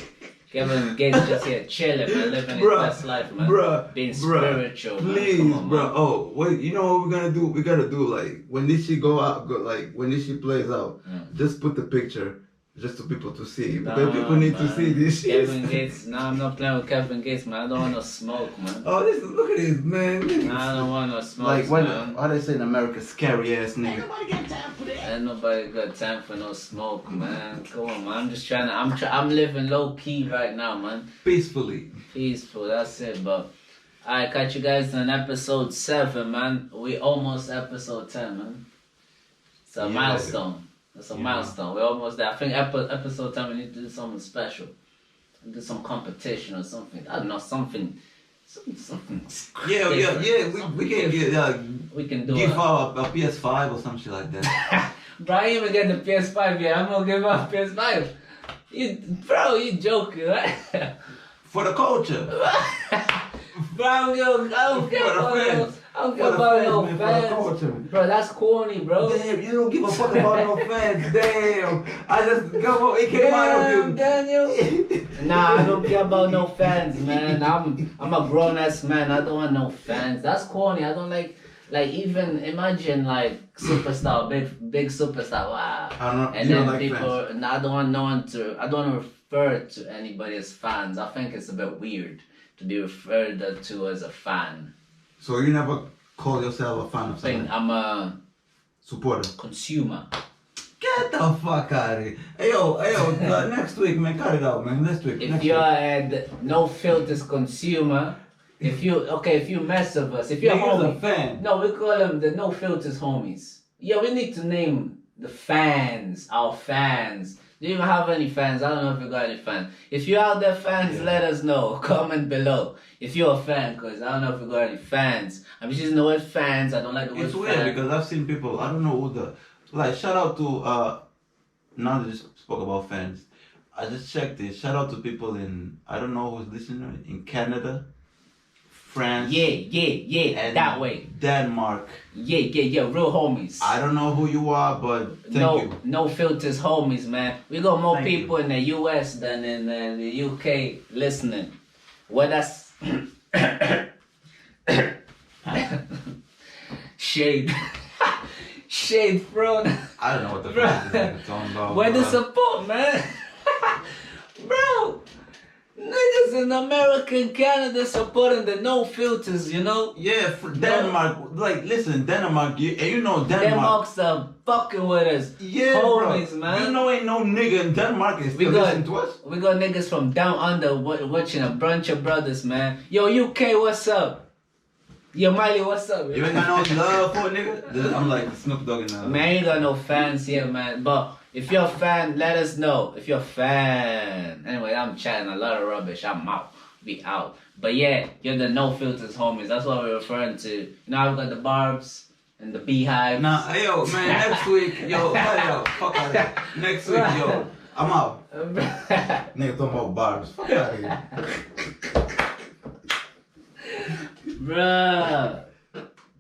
Kevin Gates just here chilling, man, living his best life, man. Being spiritual, please, man. Come on, bro. man. Oh, wait, you know what we're gonna do? We gotta do like when this shit when this shit plays out, just put the picture just to people to see. Because people need to see this shit. Kevin Gates, I'm not playing with Kevin Gates, man. I don't want no smoke, man. Oh, look at this, man. I don't want no smoke, like man. how they say in America, scary ass Ain't nigga. nobody got time for that. Ain't nobody got time for no smoke, man. Come on, man. I'm just trying to. I'm living low key right now, man. Peacefully. Peaceful. That's it. But I catch you guys on episode 7, man. We almost episode 10, man. It's a milestone. It's a milestone. We're almost there. I think episode 10 we need to do something special. Do some competition or something. I don't know, something. Yeah. We can get we can do give out a PS5 or some shit like that. Bro, I ain't even get the PS5 yet. I'm gonna give out PS5. You joking, right? For the culture. Bro, I don't care about no fans. Bro, that's corny, bro. Damn, you don't give a fuck about no fans. Damn. I just it came out of you. Daniel. Nah, I don't care about no fans, man. I'm a grown ass man. I don't want no fans. That's corny. I don't like even imagine like superstar, big superstar. Wow. And then like people fans. I don't want no one to refer to anybody as fans. I think it's a bit weird to be referred to as a fan. So you never call yourself a fan of something? I'm a supporter. Consumer. Get the fuck out of here. Hey yo, next week, man, cut it out, man. Next week. If you're a no filters consumer, if you mess with us, if you're a fan. No, we call them the no filters homies. Yeah, we need to name the fans, our fans. Do you even have any fans? I don't know if you got any fans. If you're out there fans, let us know. Comment below. If you're a fan, because I don't know if you got any fans. I'm just using the word fans. I don't like the word fans. It's weird because I've seen people, I don't know who shout out to, now that you spoke about fans, I just checked it. Shout out to people in, I don't know who's listening, in Canada, France. Yeah, and that way. Denmark. Yeah, real homies. I don't know who you are, but thank you. No filters homies, man. We got more Thank people you. in the US than in the UK listening. Well, that's shade. Shade thrown. I don't know what the fuck this nigga talking about. Where the bro. support, man? Bro, niggas in America and Canada supporting the no filters, you know? Yeah, for Denmark. Like, listen, Denmark, and you know Denmark. Denmark's fucking with us. Yeah, homies, bro. man. You know ain't no nigga in Denmark is still listening to us. We got niggas from down under watching a bunch of brothers, man. Yo, UK, what's up? Yo, Miley, what's up? You ain't got no love for a nigga? I'm like Snoop Dogg in Man, I ain't got no fans here, man. But if you're a fan, let us know. If you're a fan. Anyway, I'm chatting a lot of rubbish. I'm out. Be out. But yeah, you're the no filters homies. That's what we're referring to. You know, I've got the barbs and the beehives. Nah, yo, man, next week, yo, fuck out of here. Next week, yo, I'm out. Nigga talking about barbs. Fuck out of here. Bruh.